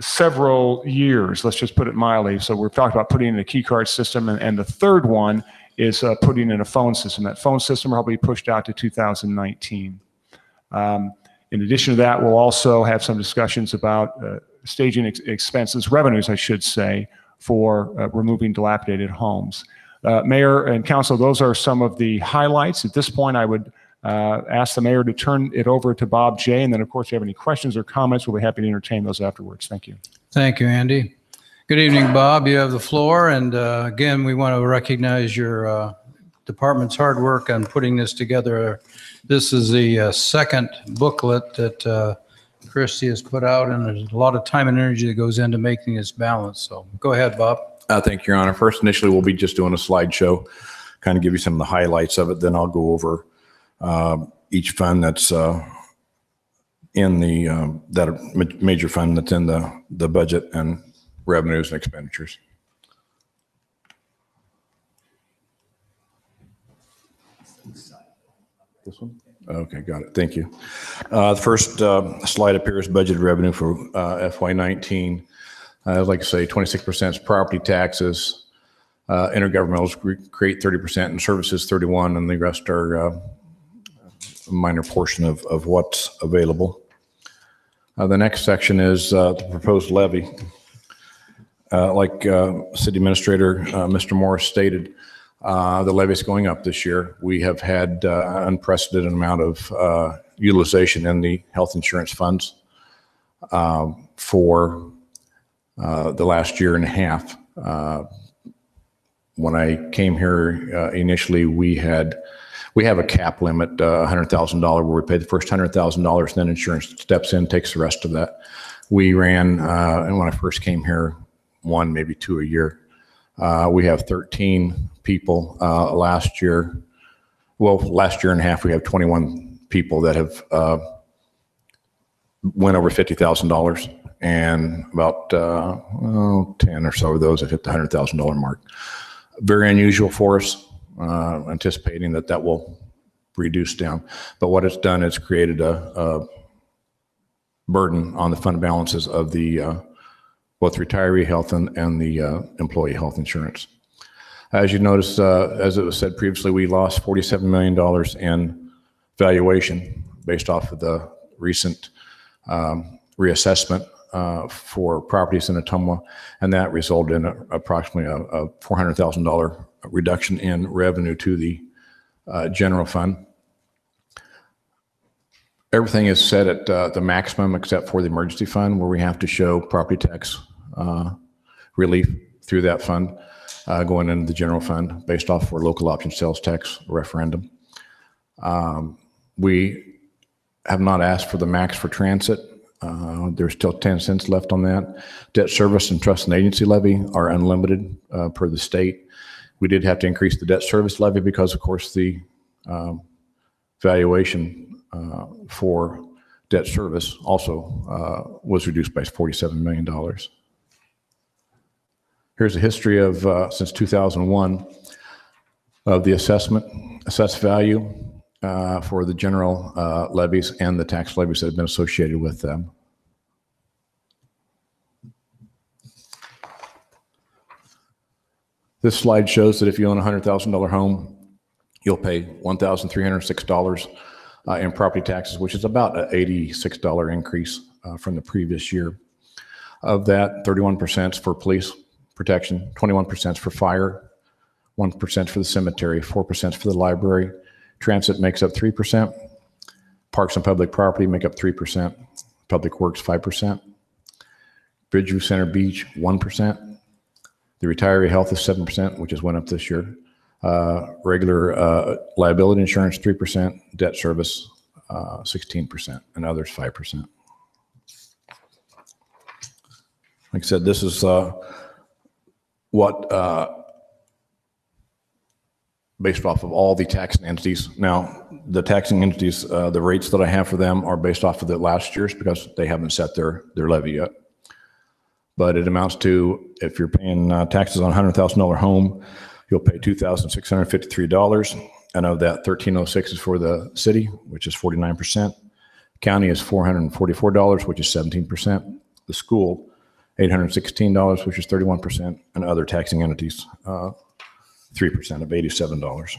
several years, let's just put it mildly. So we've talked about putting in a key card system, and the third one is putting in a phone system. That phone system will probably be pushed out to 2019. In addition to that, we'll also have some discussions about staging expenses, revenues, I should say, for removing dilapidated homes. Mayor and Council, those are some of the highlights. At this point, I would ask the Mayor to turn it over to Bob J. And then, of course, if you have any questions or comments, we'll be happy to entertain those afterwards. Thank you. Thank you, Andy. Good evening, Bob. You have the floor. And again, we want to recognize your department's hard work on putting this together. This is the second booklet that Christie has put out, and there's a lot of time and energy that goes into making this balance. So go ahead, Bob. Thank you, Your Honor. First, initially, we'll be just doing a slideshow, kind of give you some of the highlights of it. Then I'll go over each fund that's in the that major fund that's in the budget and revenues and expenditures. This one? Okay, got it. Thank you. The first slide up here is budgeted revenue for FY19. I'd like to say 26% is property taxes. Intergovernmentals create 30% and services 31%, and the rest are a minor portion of what's available. The next section is the proposed levy. Like City Administrator Mr. Morris stated, the levy is going up this year. We have had an unprecedented amount of utilization in the health insurance funds for the last year and a half. When I came here initially, we have a cap limit, $100,000, where we pay the first $100,000, and then insurance steps in, takes the rest of that. We ran, and when I first came here, 1, maybe 2 a year. We have 13 people last year. Well, last year and a half, we have 21 people that have went over $50,000, and about 10 or so of those have hit the $100,000 mark. Very unusual for us, anticipating that will reduce down. But what it's done is created a burden on the fund balances of the both retiree health and the employee health insurance. As you notice, as it was said previously, we lost $47 million in valuation based off of the recent reassessment for properties in Ottumwa, and that resulted in approximately a $400,000 reduction in revenue to the general fund. Everything is set at the maximum except for the emergency fund, where we have to show property tax relief through that fund going into the general fund based off for local option sales tax referendum. We have not asked for the max for transit. There's still 10 cents left on that. Debt service and trust and agency levy are unlimited per the state. We did have to increase the debt service levy because, of course, the valuation for debt service also was reduced by $47 million. Here's a history of, since 2001, of the assessed value for the general levies and the tax levies that have been associated with them. This slide shows that if you own a $100,000 home, you'll pay $1,306 in property taxes, which is about an $86 increase from the previous year. Of that, 31% is for police protection, 21% is for fire, 1% for the cemetery, 4% for the library. Transit makes up 3%. Parks and public property make up 3%. Public works, 5%. Bridgeview Center Beach, 1%. The retiree health is 7%, which has went up this year. Regular liability insurance, 3%. Debt service, 16%. And others, 5%. Like I said, this is what based off of all the taxing entities. Now, the taxing entities, the rates that I have for them are based off of the last year's because they haven't set their levy yet. But it amounts to, if you're paying taxes on a $100,000 home, you'll pay $2,653. And of that, $1,306 is for the city, which is 49%. County is $444, which is 17%. The school, $816, which is 31%. And other taxing entities, 3% of $87.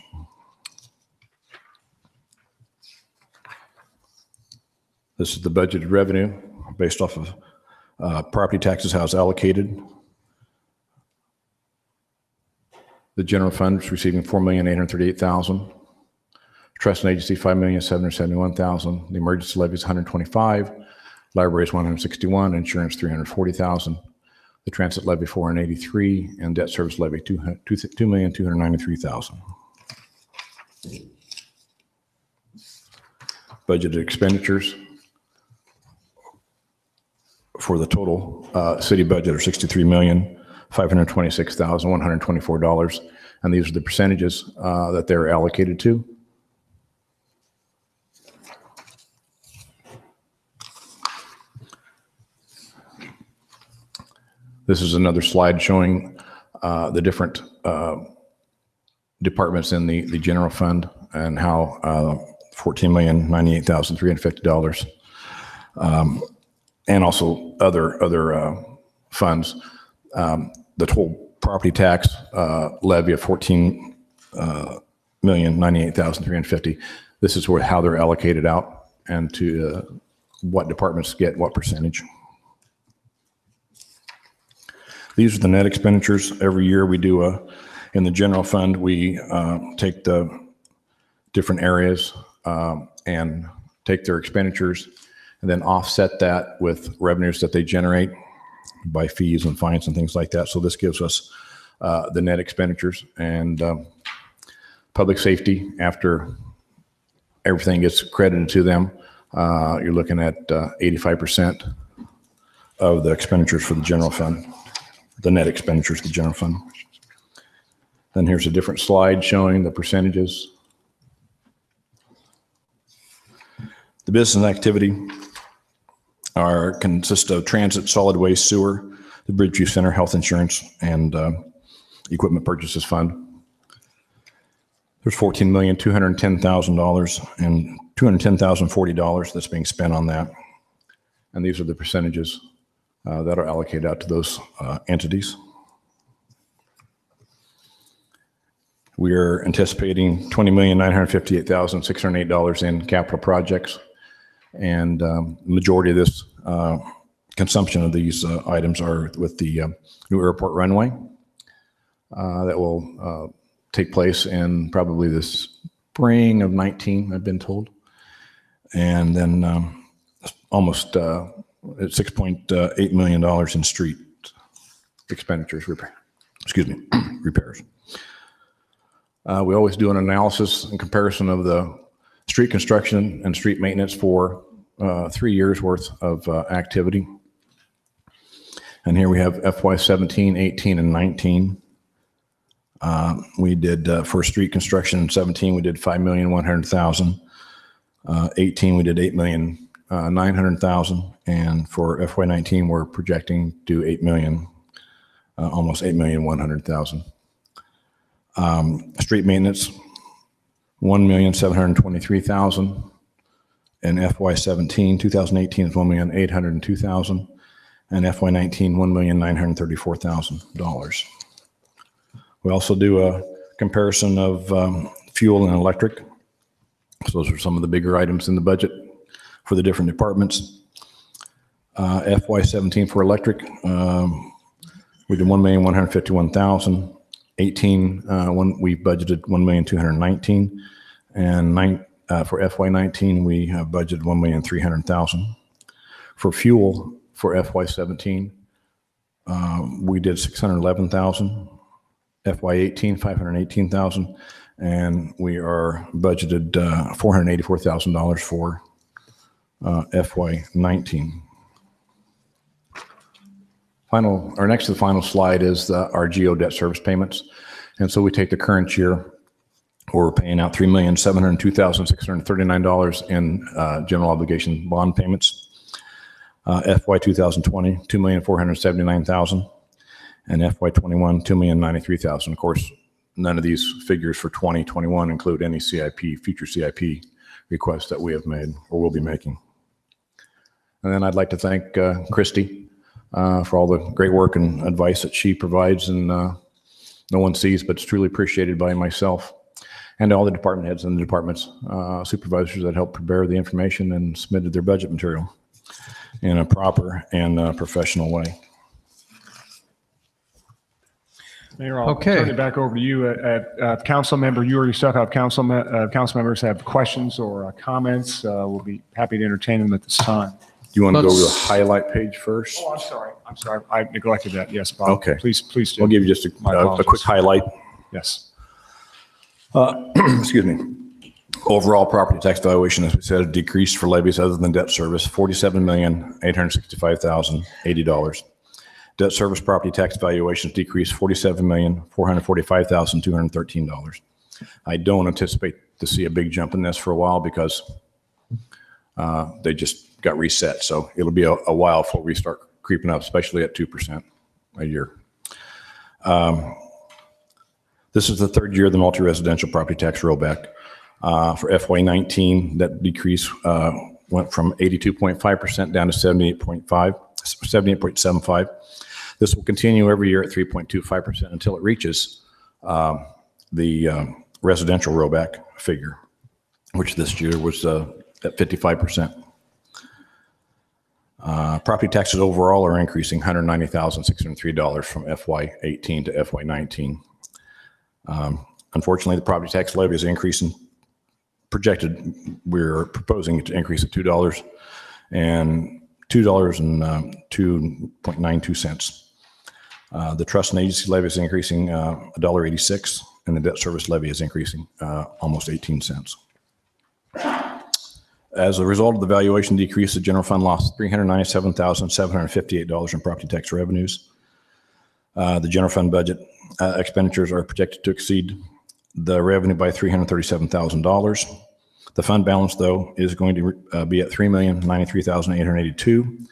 This is the budgeted revenue based off of property taxes, how it's allocated. The general fund is receiving $4,838,000. Trust and agency, $5,771,000. The emergency levy is $125,000. Library is $161,000. Insurance, $340,000. The transit levy, $483,000, and debt service levy, $2,293,000. Budgeted expenditures for the total city budget are $63,526,124, and these are the percentages that they're allocated to. This is another slide showing the different departments in the general fund and how $14,098,350 and also other funds. The total property tax levy of $14,098,350. This is how they're allocated out and to what departments get what percentage. These are the net expenditures. Every year we do in the general fund, we take the different areas and take their expenditures and then offset that with revenues that they generate by fees and fines and things like that. So this gives us the net expenditures. And public safety, after everything gets credited to them, you're looking at 85% of the expenditures for the general fund, the net expenditures of the general fund. Then here's a different slide showing the percentages. The business activity consist of transit, solid waste, sewer, the Bridgeview Center, health insurance, and equipment purchases fund. There's $14,210,000 and $210,040 that's being spent on that. And these are the percentages that are allocated out to those entities. We are anticipating $20,958,608 in capital projects. And the majority of this consumption of these items are with the new airport runway that will take place in probably the spring of 19, I've been told. And then almost $6.8 million in street expenditures, repairs. We always do an analysis and comparison of the street construction and street maintenance for 3 years worth of activity. And here we have FY 17, 18, and 19. We did for street construction in 17, we did $5,100,000. 18, we did $8,900,000. And for FY 19, we're projecting to do $8 million, almost $8,100,000. Street maintenance, $1,723,000 in FY 17. 2018 is $1,802,000, and FY 19 $1,934,000. We also do a comparison of fuel and electric. So those are some of the bigger items in the budget for the different departments. FY 17 for electric, we did $1,151,000. 18, we budgeted $1,219,000, and for FY 19 we have budgeted $1,300,000. For fuel for FY 17, we did $611,000. FY 18, $518,000, and we are budgeted $484,000 for FY 19. Next to the final slide is our GO debt service payments. And so we take the current year We're paying out $3,702,639 in general obligation bond payments. FY 2020, $2,479,000, and FY 21, $2,093,000. Of course, none of these figures for 2021 include any CIP, future CIP requests that we have made or will be making. And then I'd like to thank Christy for all the great work and advice that she provides, and no one sees, but it's truly appreciated by myself and all the department heads and the departments, supervisors that helped prepare the information and submitted their budget material in a proper and professional way. Mayor, I'll Okay. turn it back over to you. Council member, you or yourself have council members have questions or comments. We'll be happy to entertain them at this time. Do you want to go to the Let's- highlight page first? Oh, I'm sorry. I neglected that. Yes, Bob. Okay. Please do. I'll give you just My a apologies. quick highlight. Yes. Excuse me. Overall property tax valuation, as we said, decreased for levies other than debt service, $47,865,080. Debt service property tax valuations decreased $47,445,213. I don't anticipate to see a big jump in this for a while because they just got reset. So it'll be a while before we start creeping up, especially at 2% a year. This is the third year of the multi-residential property tax rollback. For FY19, that decrease went from 82.5% down to 78.75. This will continue every year at 3.25% until it reaches the residential rollback figure, which this year was at 55%. Property taxes overall are increasing $190,603 from FY18 to FY19. Unfortunately, the property tax levy is increasing. Projected, we're proposing it to increase at $2 and $2.0292. The trust and agency levy is increasing $1.86, and the debt service levy is increasing almost 18 cents. As a result of the valuation decrease, the general fund lost $397,758 in property tax revenues. The general fund budget expenditures are projected to exceed the revenue by $337,000. The fund balance, though, is going to be at $3,093,882,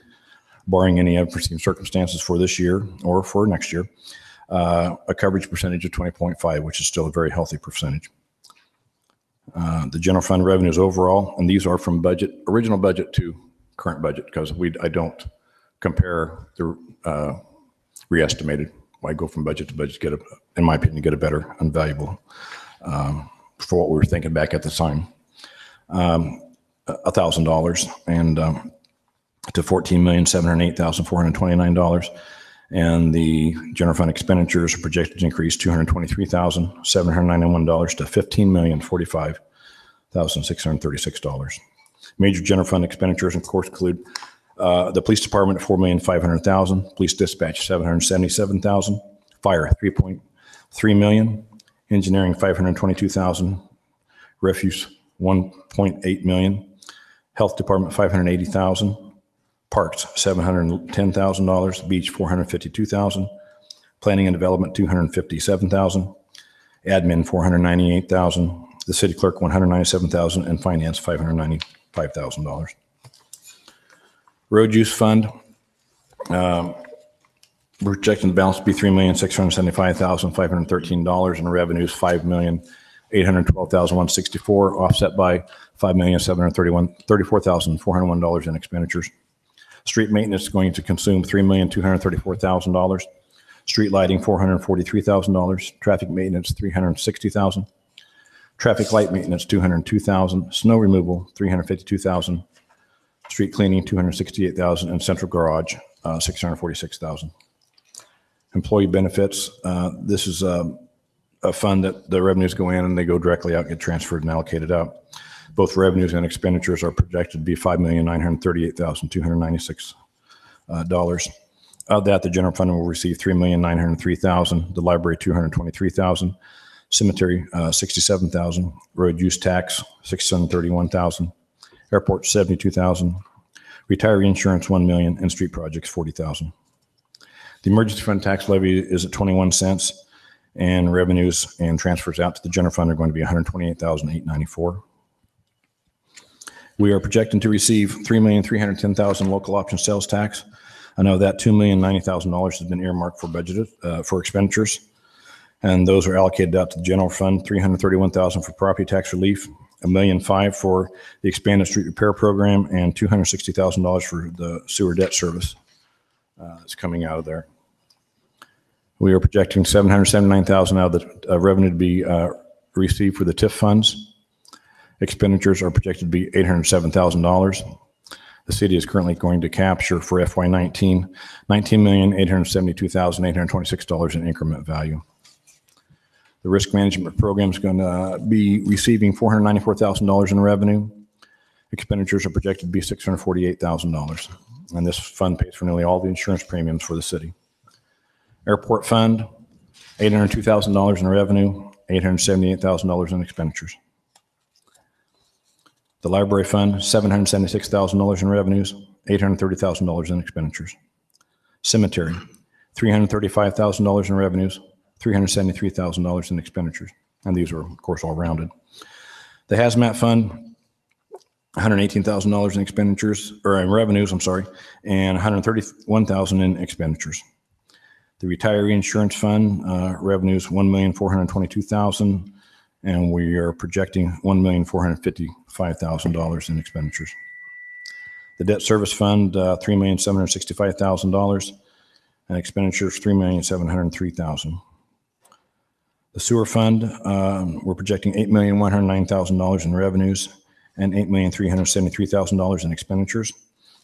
barring any unforeseen circumstances for this year or for next year. A coverage percentage of 20.5, which is still a very healthy percentage. The general fund revenues overall, and these are from original budget to current budget, because I don't compare the re-estimated. I go from budget to budget to get in my opinion, get a better and valuable for what we were thinking back at the time. $1,000 and to $14,708,429. And the general fund expenditures are projected to increase $223,791 to $15,045,636. Major general fund expenditures, of course, include the police department at $4,500,000, police dispatch $777,000, fire $3.3 million, engineering $522,000, refuse $1.8 million, health department $580,000, parks $710,000, beach $452,000, planning and development $257,000, admin $498,000, the city clerk $197,000, and finance $595,000. Road use fund, we're projecting the balance to be $3,675,513, and revenues $5,812,164, offset by $5,734,401 in expenditures. Street maintenance is going to consume $3,234,000. Street lighting $443,000. Traffic maintenance $360,000. Traffic light maintenance $202,000. Snow removal $352,000. Street cleaning $268,000, and central garage $646,000. Employee benefits. This is a fund that the revenues go in and they go directly out, get transferred and allocated out. Both revenues and expenditures are projected to be $5,938,296. Of that, the general fund will receive $3,903,000, the library $223,000, cemetery $67,000, road use tax $631,000, airport $72,000, retiree insurance $1 million, and street projects $40,000. The emergency fund tax levy is at 21 cents, and revenues and transfers out to the general fund are going to be $128,894. We are projecting to receive $3,310,000 local option sales tax. I know that $2,090,000 has been earmarked for budgeted for expenditures, and those are allocated out to the general fund. $331,000 for property tax relief, $1,500,000 for the expanded street repair program, and $260,000 for the sewer debt service that's coming out of there. We are projecting $779,000 out of the revenue to be received for the TIF funds. Expenditures are projected to be $807,000. The city is currently going to capture for FY19 $19,872,826 in increment value. The risk management program is going to be receiving $494,000 in revenue. Expenditures are projected to be $648,000. And this fund pays for nearly all the insurance premiums for the city. Airport fund, $802,000 in revenue, $878,000 in expenditures. The library fund, $776,000 in revenues, $830,000 in expenditures. Cemetery, $335,000 in revenues, $373,000 in expenditures. And these are, of course, all rounded. The hazmat fund, $118,000 in expenditures, or in revenues, I'm sorry, and $131,000 in expenditures. The retiree insurance fund, revenues $1,422,000, and we are projecting $1,455,000 in expenditures. The debt service fund, $3,765,000, and expenditures $3,703,000. The sewer fund, we're projecting $8,109,000 in revenues and $8,373,000 in expenditures.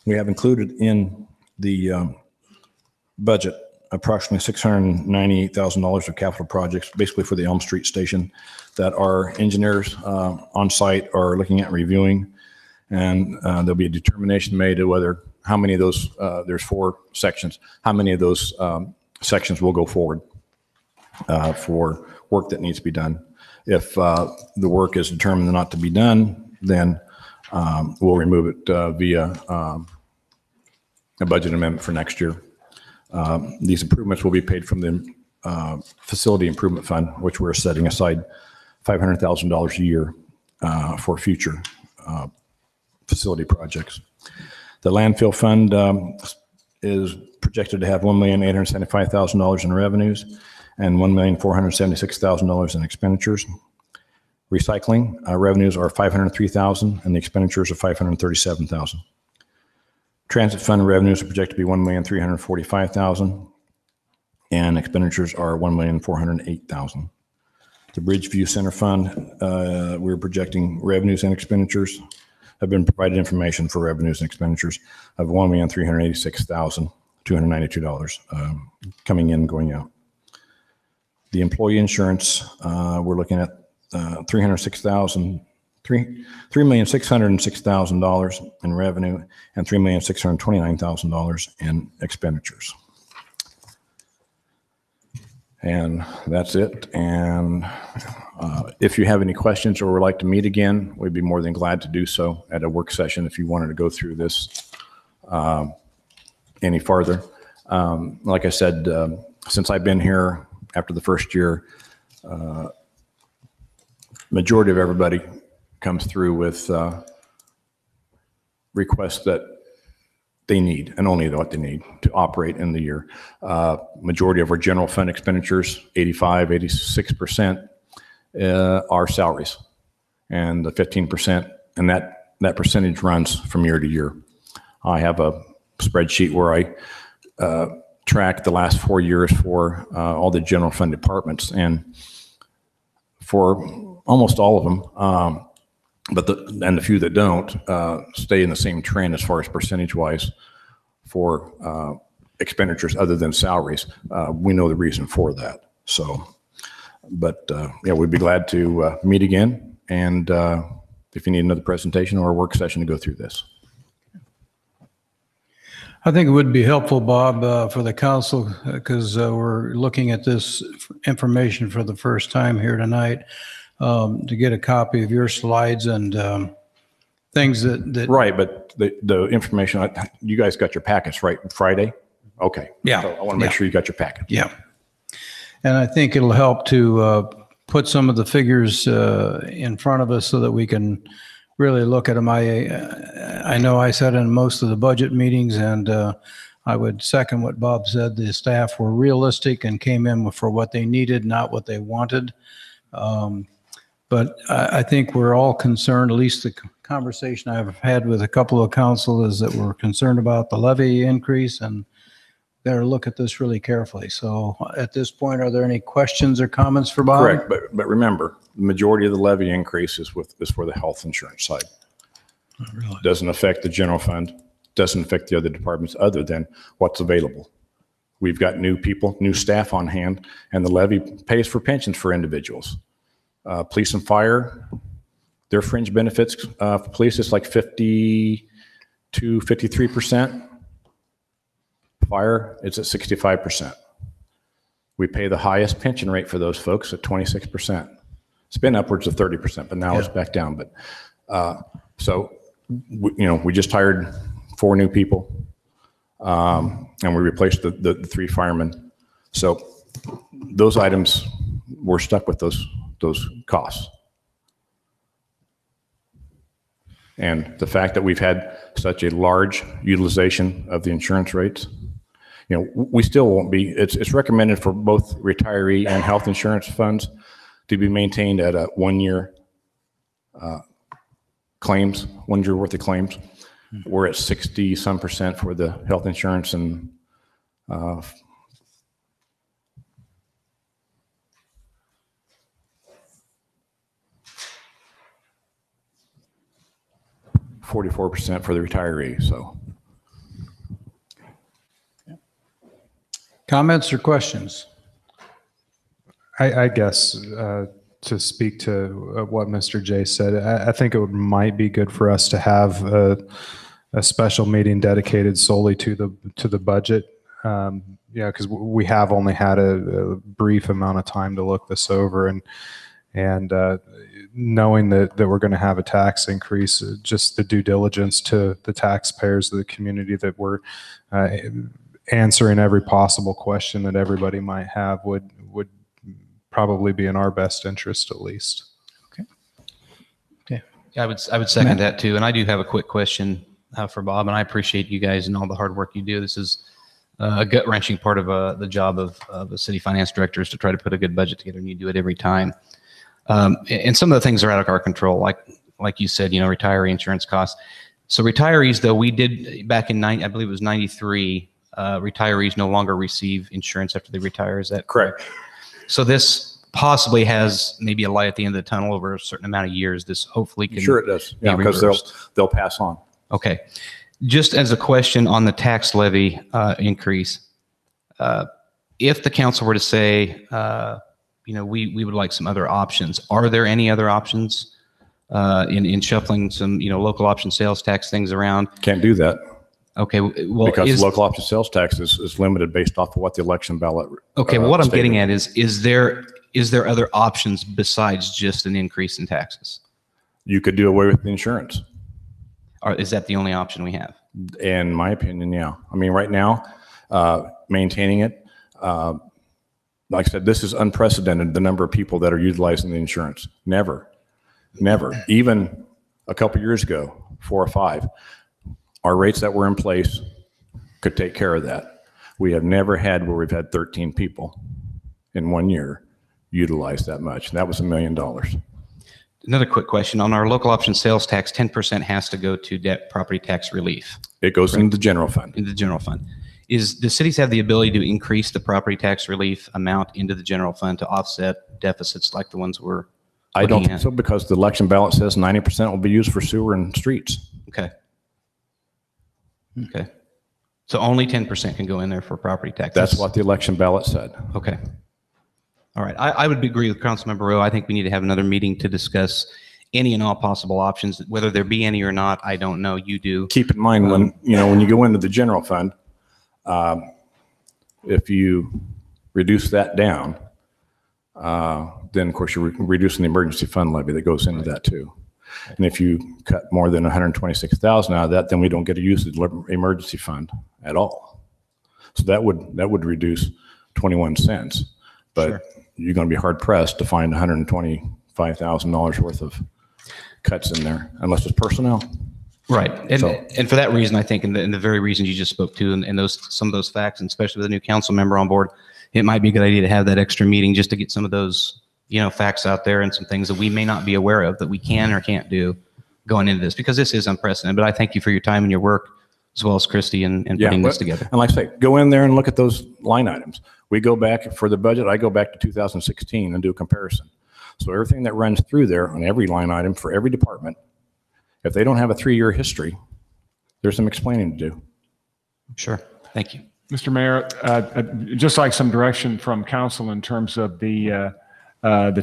We have included in the budget approximately $698,000 of capital projects, basically for the Elm Street station, that our engineers on site are looking at reviewing. And there'll be a determination made to whether, how many of those, there's 4 sections, how many of those sections will go forward for work that needs to be done. If the work is determined not to be done, then we'll remove it via a budget amendment for next year. These improvements will be paid from the Facility Improvement Fund, which we're setting aside $500,000 a year for future facility projects. The landfill fund is projected to have $1,875,000 in revenues and $1,476,000 in expenditures. Recycling revenues are $503,000 and the expenditures are $537,000. Transit fund revenues are projected to be $1,345,000 and expenditures are $1,408,000. The Bridgeview Center Fund, we're projecting revenues and expenditures. Have been provided information for revenues and expenditures of $1,386,292 coming in, going out. The employee insurance, we're looking at $3,606,000 in revenue and $3,629,000 in expenditures. And that's it. And if you have any questions or would like to meet again, we'd be more than glad to do so at a work session if you wanted to go through this any farther. Like I said, since I've been here after the first year, majority of everybody comes through with requests that they need and only what they need to operate in the year. Majority of our general fund expenditures, 86%, are salaries, and the 15%, and that percentage runs from year to year. I have a spreadsheet where I track the last 4 years for all the general fund departments, and for almost all of them, but the few that don't stay in the same trend as far as percentage-wise for expenditures other than salaries. We know the reason for that. So, but yeah, we'd be glad to meet again, and if you need another presentation or a work session to go through this. I think it would be helpful, Bob, for the council, because we're looking at this information for the first time here tonight, to get a copy of your slides and things that Right, but the information, you guys got your packets, right, Friday? Okay. Yeah. So I want to make sure you got your packet. Yeah. And I think it'll help to put some of the figures in front of us so that we can really look at them. I know I said in most of the budget meetings, and I would second what Bob said. The staff were realistic and came in for what they needed, not what they wanted. But I think we're all concerned, at least the conversation I've had with a couple of council is that we're concerned about the levy increase and better look at this really carefully. So at this point, are there any questions or comments for Bob? Correct, but remember, the majority of the levy increase is for the health insurance side. Really? Doesn't affect the general fund, doesn't affect the other departments other than what's available. We've got new people, new staff on hand, and the levy pays for pensions for individuals. Police and fire, their fringe benefits for police is like 50 to 53%. Fire, it's at 65%. We pay the highest pension rate for those folks at 26%. It's been upwards of 30%, but now it's back down. But we just hired 4 new people, and we replaced the 3 firemen. So those items, we're stuck with those costs. And the fact that we've had such a large utilization of the insurance rates, we still won't be, it's recommended for both retiree and health insurance funds to be maintained at a 1 year claims, 1 year worth of claims. We're at 60% for the health insurance and 44% for the retiree. So, Comments or questions? I guess to speak to what Mr. J said, I think it might be good for us to have a special meeting dedicated solely to the budget. Because we have only had a brief amount of time to look this over, and knowing that we're going to have a tax increase, just the due diligence to the taxpayers of the community, that we're answering every possible question that everybody might have would probably be in our best interest, at least. Okay. Yeah, I would second that too. And I do have a quick question for Bob, and I appreciate you guys and all the hard work you do. This is a gut-wrenching part of the job of a city finance director, is to try to put a good budget together, and you do it every time. And some of the things are out of our control, like you said, retiree insurance costs. So retirees, though, we did back in I believe it was 93, retirees no longer receive insurance after they retire. Is that correct? So this possibly has maybe a light at the end of the tunnel over a certain amount of years. This hopefully can. Sure it does. Yeah, because they'll pass on. Okay. Just as a question on the tax levy increase, if the council were to say, we would like some other options, are there any other options in shuffling some, local option sales tax things around? Can't do that. Okay. Well, because local option sales tax is limited based off of what the election ballot. Okay. Well, what I'm getting at is there other options besides just an increase in taxes? You could do away with the insurance. Or is that the only option we have? In my opinion, yeah. I mean, right now, maintaining it, like I said, this is unprecedented, the number of people that are utilizing the insurance. Never. Even a couple years ago, 4 or 5, our rates that were in place could take care of that. We have never had where we've had 13 people in 1 year utilize that much. And that was $1 million. Another quick question. On our local option sales tax, 10% has to go to debt property tax relief. It goes into the general fund. Into the general fund. The cities have the ability to increase the property tax relief amount into the general fund to offset deficits like the ones we're I don't think so, because the election ballot says 90% will be used for sewer and streets. Okay. So only 10% can go in there for property tax. That's what the election ballot said. Okay. All right. I would agree with Councilmember Rowe. I think we need to have another meeting to discuss any and all possible options. Whether there be any or not, I don't know. You do. Keep in mind when you go into the general fund, if you reduce that down, then of course you're reducing the emergency fund levy that goes into that too. And if you cut more than 126,000 out of that, then we don't get to use the emergency fund at all. So that would reduce 21 cents. but you're going to be hard pressed to find $125,000 worth of cuts in there unless it's personnel. Right. And, So- and for that reason, I think, and the very reasons you just spoke to, and those, some of those facts, and especially with a new council member on board, it might be a good idea to have that extra meeting just to get some of those, facts out there and some things that we may not be aware of that we can or can't do going into this, because this is unprecedented. But I thank you for your time and your work, as well as Christy, and putting this together. And like I say, go in there and look at those line items. We go back for the budget. I go back to 2016 and do a comparison. So everything that runs through there on every line item for every department, if they don't have a 3-year history, there's some explaining to do. Sure. Thank you. Mr. Mayor, just like some direction from council in terms of the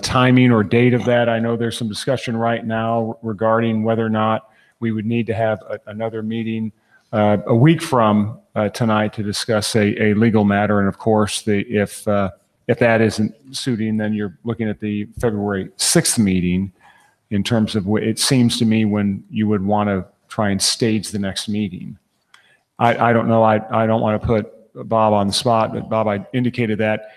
timing or date of that. I know there's some discussion right now regarding whether or not we would need to have another meeting a week from tonight to discuss a legal matter. And of course, if that isn't suiting, then you're looking at the February 6th meeting in terms of it seems to me when you would want to try and stage the next meeting. I don't know. I don't want to put Bob on the spot, but Bob, I indicated that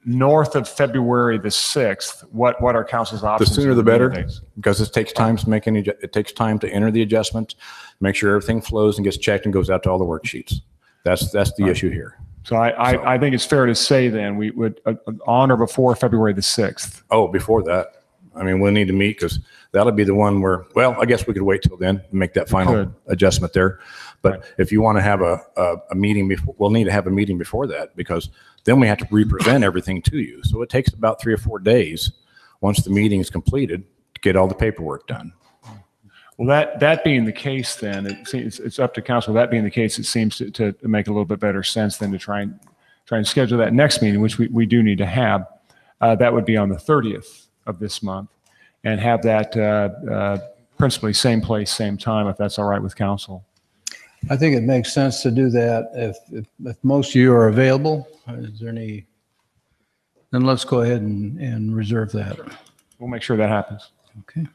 north of February the 6th, what are council's The options? sooner for the better, meeting dates? because it takes time to make it takes time to enter the adjustment, make sure everything flows and gets checked and goes out to all the worksheets. That's the issue here. So I think it's fair to say then we would on or before February the 6th. Oh, before that, I mean, we'll need to meet because that'll be the one where, well, I guess we could wait till then and make that final could. adjustment there. But if you want to have a meeting before, we'll need to have a meeting before that, because then we have to represent everything to you. So it takes about 3 or 4 days once the meeting is completed to get all the paperwork done. Well, that being the case, then it's up to council. That being the case, it seems to make a little bit better sense than to try and schedule that next meeting, which we do need to have. That would be on the 30th of this month, and have that principally same place, same time, if that's all right with council. I think it makes sense to do that if most of you are available. Is there any? Then let's go ahead and reserve that. We'll make sure that happens. Okay.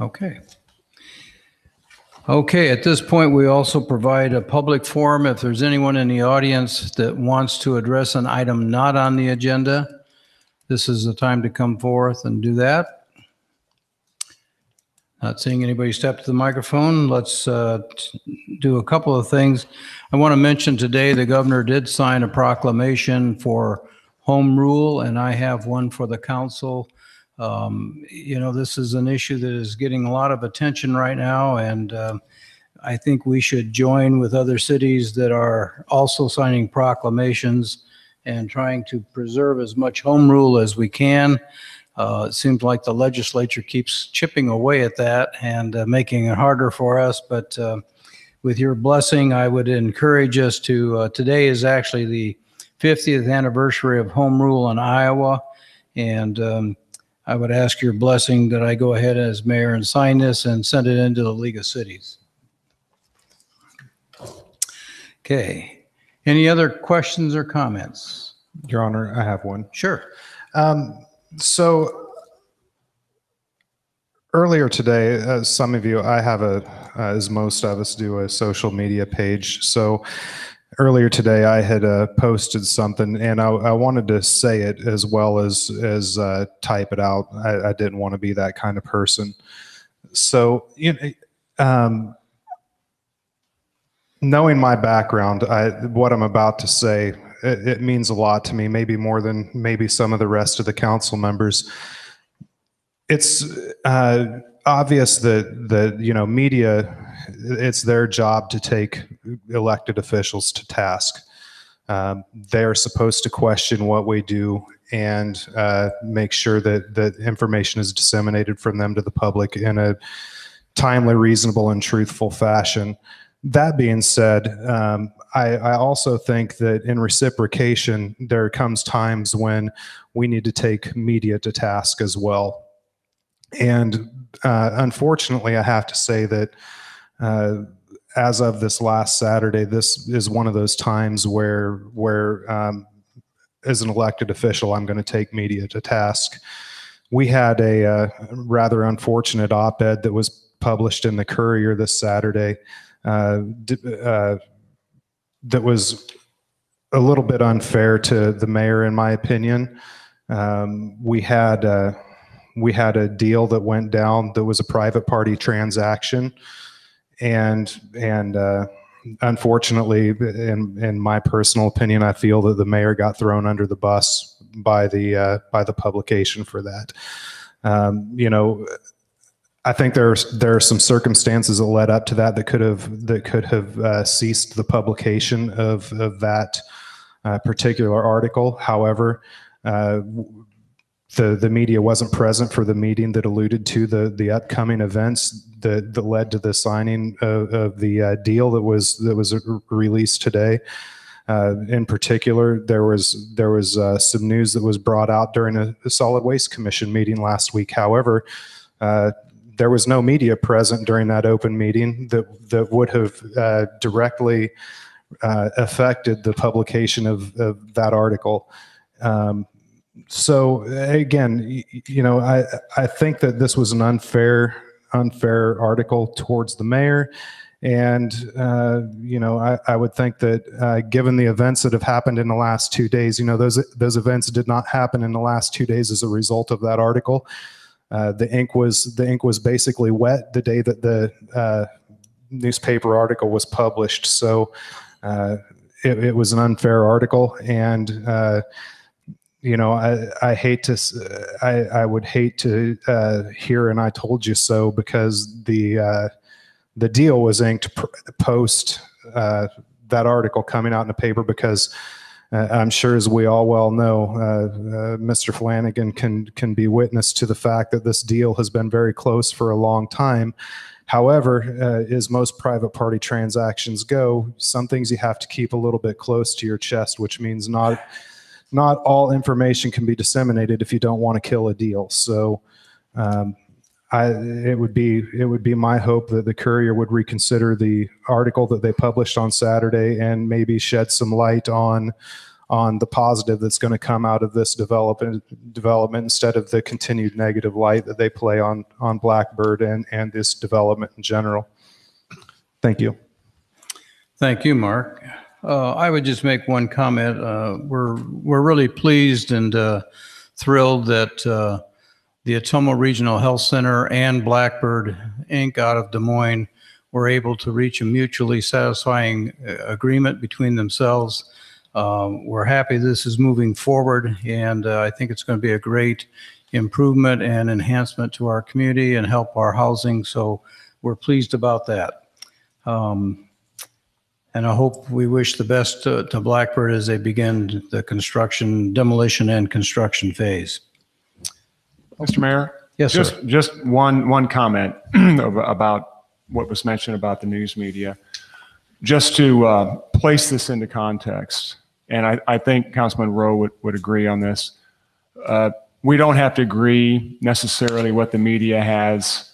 Okay. Okay, at this point, we also provide a public forum. If there's anyone in the audience that wants to address an item not on the agenda, this is the time to come forth and do that. Not seeing anybody step to the microphone. Let's do a couple of things. I want to mention today the governor did sign a proclamation for home rule, and I have one for the council. This is an issue that is getting a lot of attention right now, and I think we should join with other cities that are also signing proclamations and trying to preserve as much home rule as we can. It seems like the legislature keeps chipping away at that and making it harder for us, but with your blessing, I would encourage us to, today is actually the 50th anniversary of home rule in Iowa, and I would ask your blessing that I go ahead as mayor and sign this and send it into the League of Cities. Okay. Any other questions or comments? Your Honor, I have one. Sure. So earlier today, as some of you, I have as most of us do, a social media page. So earlier today, I had posted something, and I wanted to say it as well as type it out. I didn't want to be that kind of person. So, knowing my background, what I'm about to say, it means a lot to me, maybe more than maybe some of the rest of the council members. It's obvious that media, it's their job to take elected officials to task. They're supposed to question what we do and make sure that information is disseminated from them to the public in a timely, reasonable, and truthful fashion. That being said, I also think that in reciprocation, there comes times when we need to take media to task as well. And unfortunately, I have to say that as of this last Saturday, this is one of those times where as an elected official, I'm going to take media to task. We had a rather unfortunate op-ed that was published in the Courier this Saturday that was a little bit unfair to the mayor, in my opinion. We had a deal that went down that was a private party transaction, and unfortunately, in my personal opinion, I feel that the mayor got thrown under the bus by the publication for that. You know, I think there are some circumstances that led up to that could have ceased the publication of that particular article. However, the media wasn't present for the meeting that alluded to the upcoming events that led to the signing of the deal that was released today. In particular, there was some news that was brought out during a Solid Waste Commission meeting last week. However, there was no media present during that open meeting that would have directly affected the publication of that article. So again, you know, I think that this was an unfair article towards the mayor. And, you know, I would think that given the events that have happened in the last 2 days, you know, those events did not happen in the last 2 days as a result of that article. The ink was basically wet the day that the newspaper article was published. So it was an unfair article. And, you know, I would hate to hear "and I told you so," because the deal was inked post that article coming out in the paper, because I'm sure, as we all well know, Mr. Flanagan can be witness to the fact that this deal has been very close for a long time. However, as most private party transactions go, some things you have to keep a little bit close to your chest, which means not all information can be disseminated if you don't want to kill a deal. So it would be my hope that the Courier would reconsider the article that they published on Saturday and maybe shed some light on the positive that's going to come out of this development instead of the continued negative light that they play on Blackbird and this development in general. Thank you. Thank you, Mark. I would just make one comment. We're really pleased and thrilled that the Ottumwa Regional Health Center and Blackbird Inc. out of Des Moines were able to reach a mutually satisfying agreement between themselves. We're happy this is moving forward, and I think it's going to be a great improvement and enhancement to our community and help our housing. So we're pleased about that. And I hope we wish the best to Blackbird as they begin the demolition and construction phase. Mr. Mayor? Yes, sir. Just one comment about what was mentioned about the news media. Just to place this into context, and I think Councilman Rowe would agree on this. We don't have to agree necessarily what the media has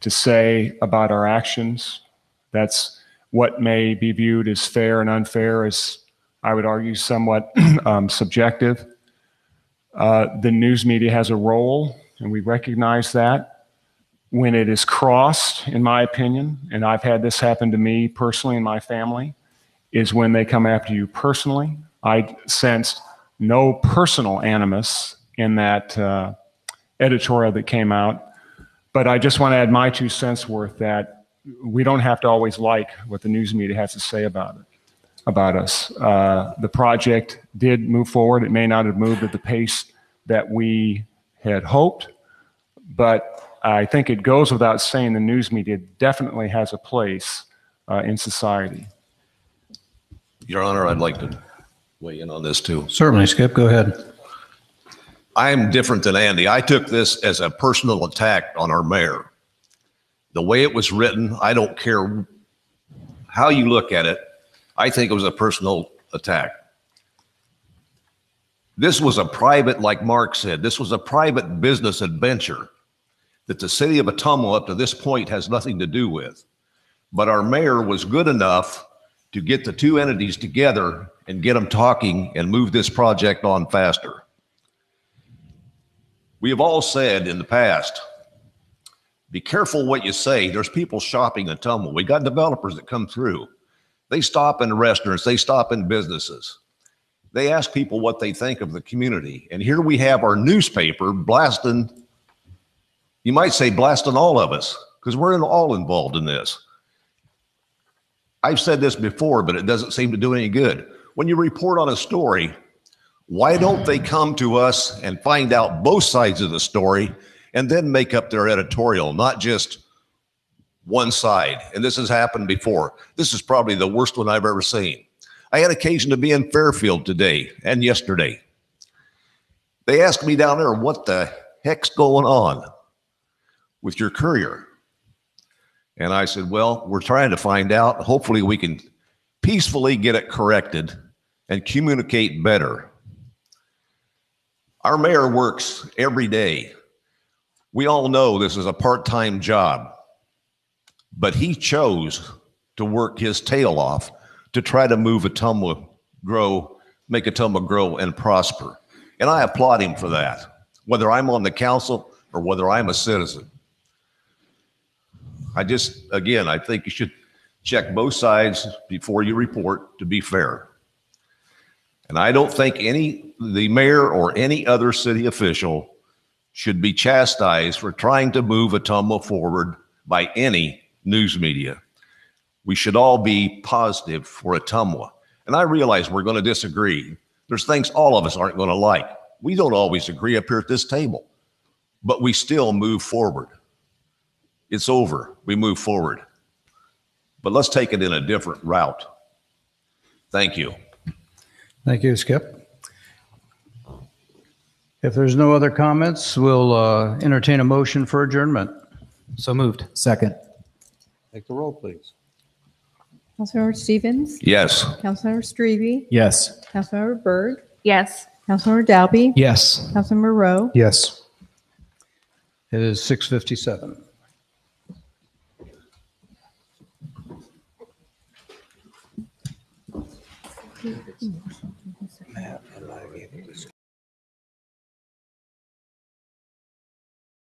to say about our actions. That's what may be viewed as fair and unfair is, I would argue, somewhat subjective. The news media has a role, and we recognize that. When it is crossed, in my opinion, and I've had this happen to me personally and my family, is when they come after you personally. I sensed no personal animus in that editorial that came out, but I just want to add my 2 cents worth that we don't have to always like what the news media has to say about us. The project did move forward. It may not have moved at the pace that we had hoped, but I think it goes without saying the news media definitely has a place in society. Your Honor, I'd like to weigh in on this too. Certainly, Skip, go ahead. I'm different than Andy. I took this as a personal attack on our mayor. The way it was written, I don't care how you look at it, I think it was a personal attack. This was a private, like Mark said, this was a private business adventure that the city of Ottumwa up to this point has nothing to do with. But our mayor was good enough to get the 2 entities together and get them talking and move this project on faster. We have all said in the past, be careful what you say. There's people shopping in Ottumwa. We got developers that come through. They stop in restaurants, they stop in businesses. They ask people what they think of the community. And here we have our newspaper blasting, you might say blasting all of us, because we're all involved in this. I've said this before, but it doesn't seem to do any good. When you report on a story, why don't they come to us and find out both sides of the story and then make up their editorial, not just one side? And this has happened before. This is probably the worst one I've ever seen. I had occasion to be in Fairfield today and yesterday. They asked me down there, what the heck's going on with your courier? And I said, well, we're trying to find out. Hopefully we can peacefully get it corrected and communicate better. Our mayor works every day. We all know this is a part-time job, but he chose to work his tail off to try to move Ottumwa grow, make Ottumwa grow and prosper. And I applaud him for that, whether I'm on the council or whether I'm a citizen. I think you should check both sides before you report to be fair. And I don't think the mayor or any other city official should be chastised for trying to move Ottumwa forward by any news media. We should all be positive for Ottumwa. And I realize we're going to disagree. There's things all of us aren't going to like. We don't always agree up here at this table, but we still move forward. It's over. We move forward. But let's take it in a different route. Thank you. Thank you, Skip. If there's no other comments, we'll entertain a motion for adjournment. So moved. Second. Take the roll, please. Councilmember Stevens? Yes. Councilmember Strebe? Yes. Councilmember Byrd? Yes. Councilmember Dalby? Yes. Councilmember Rowe? Yes. It is 6:57.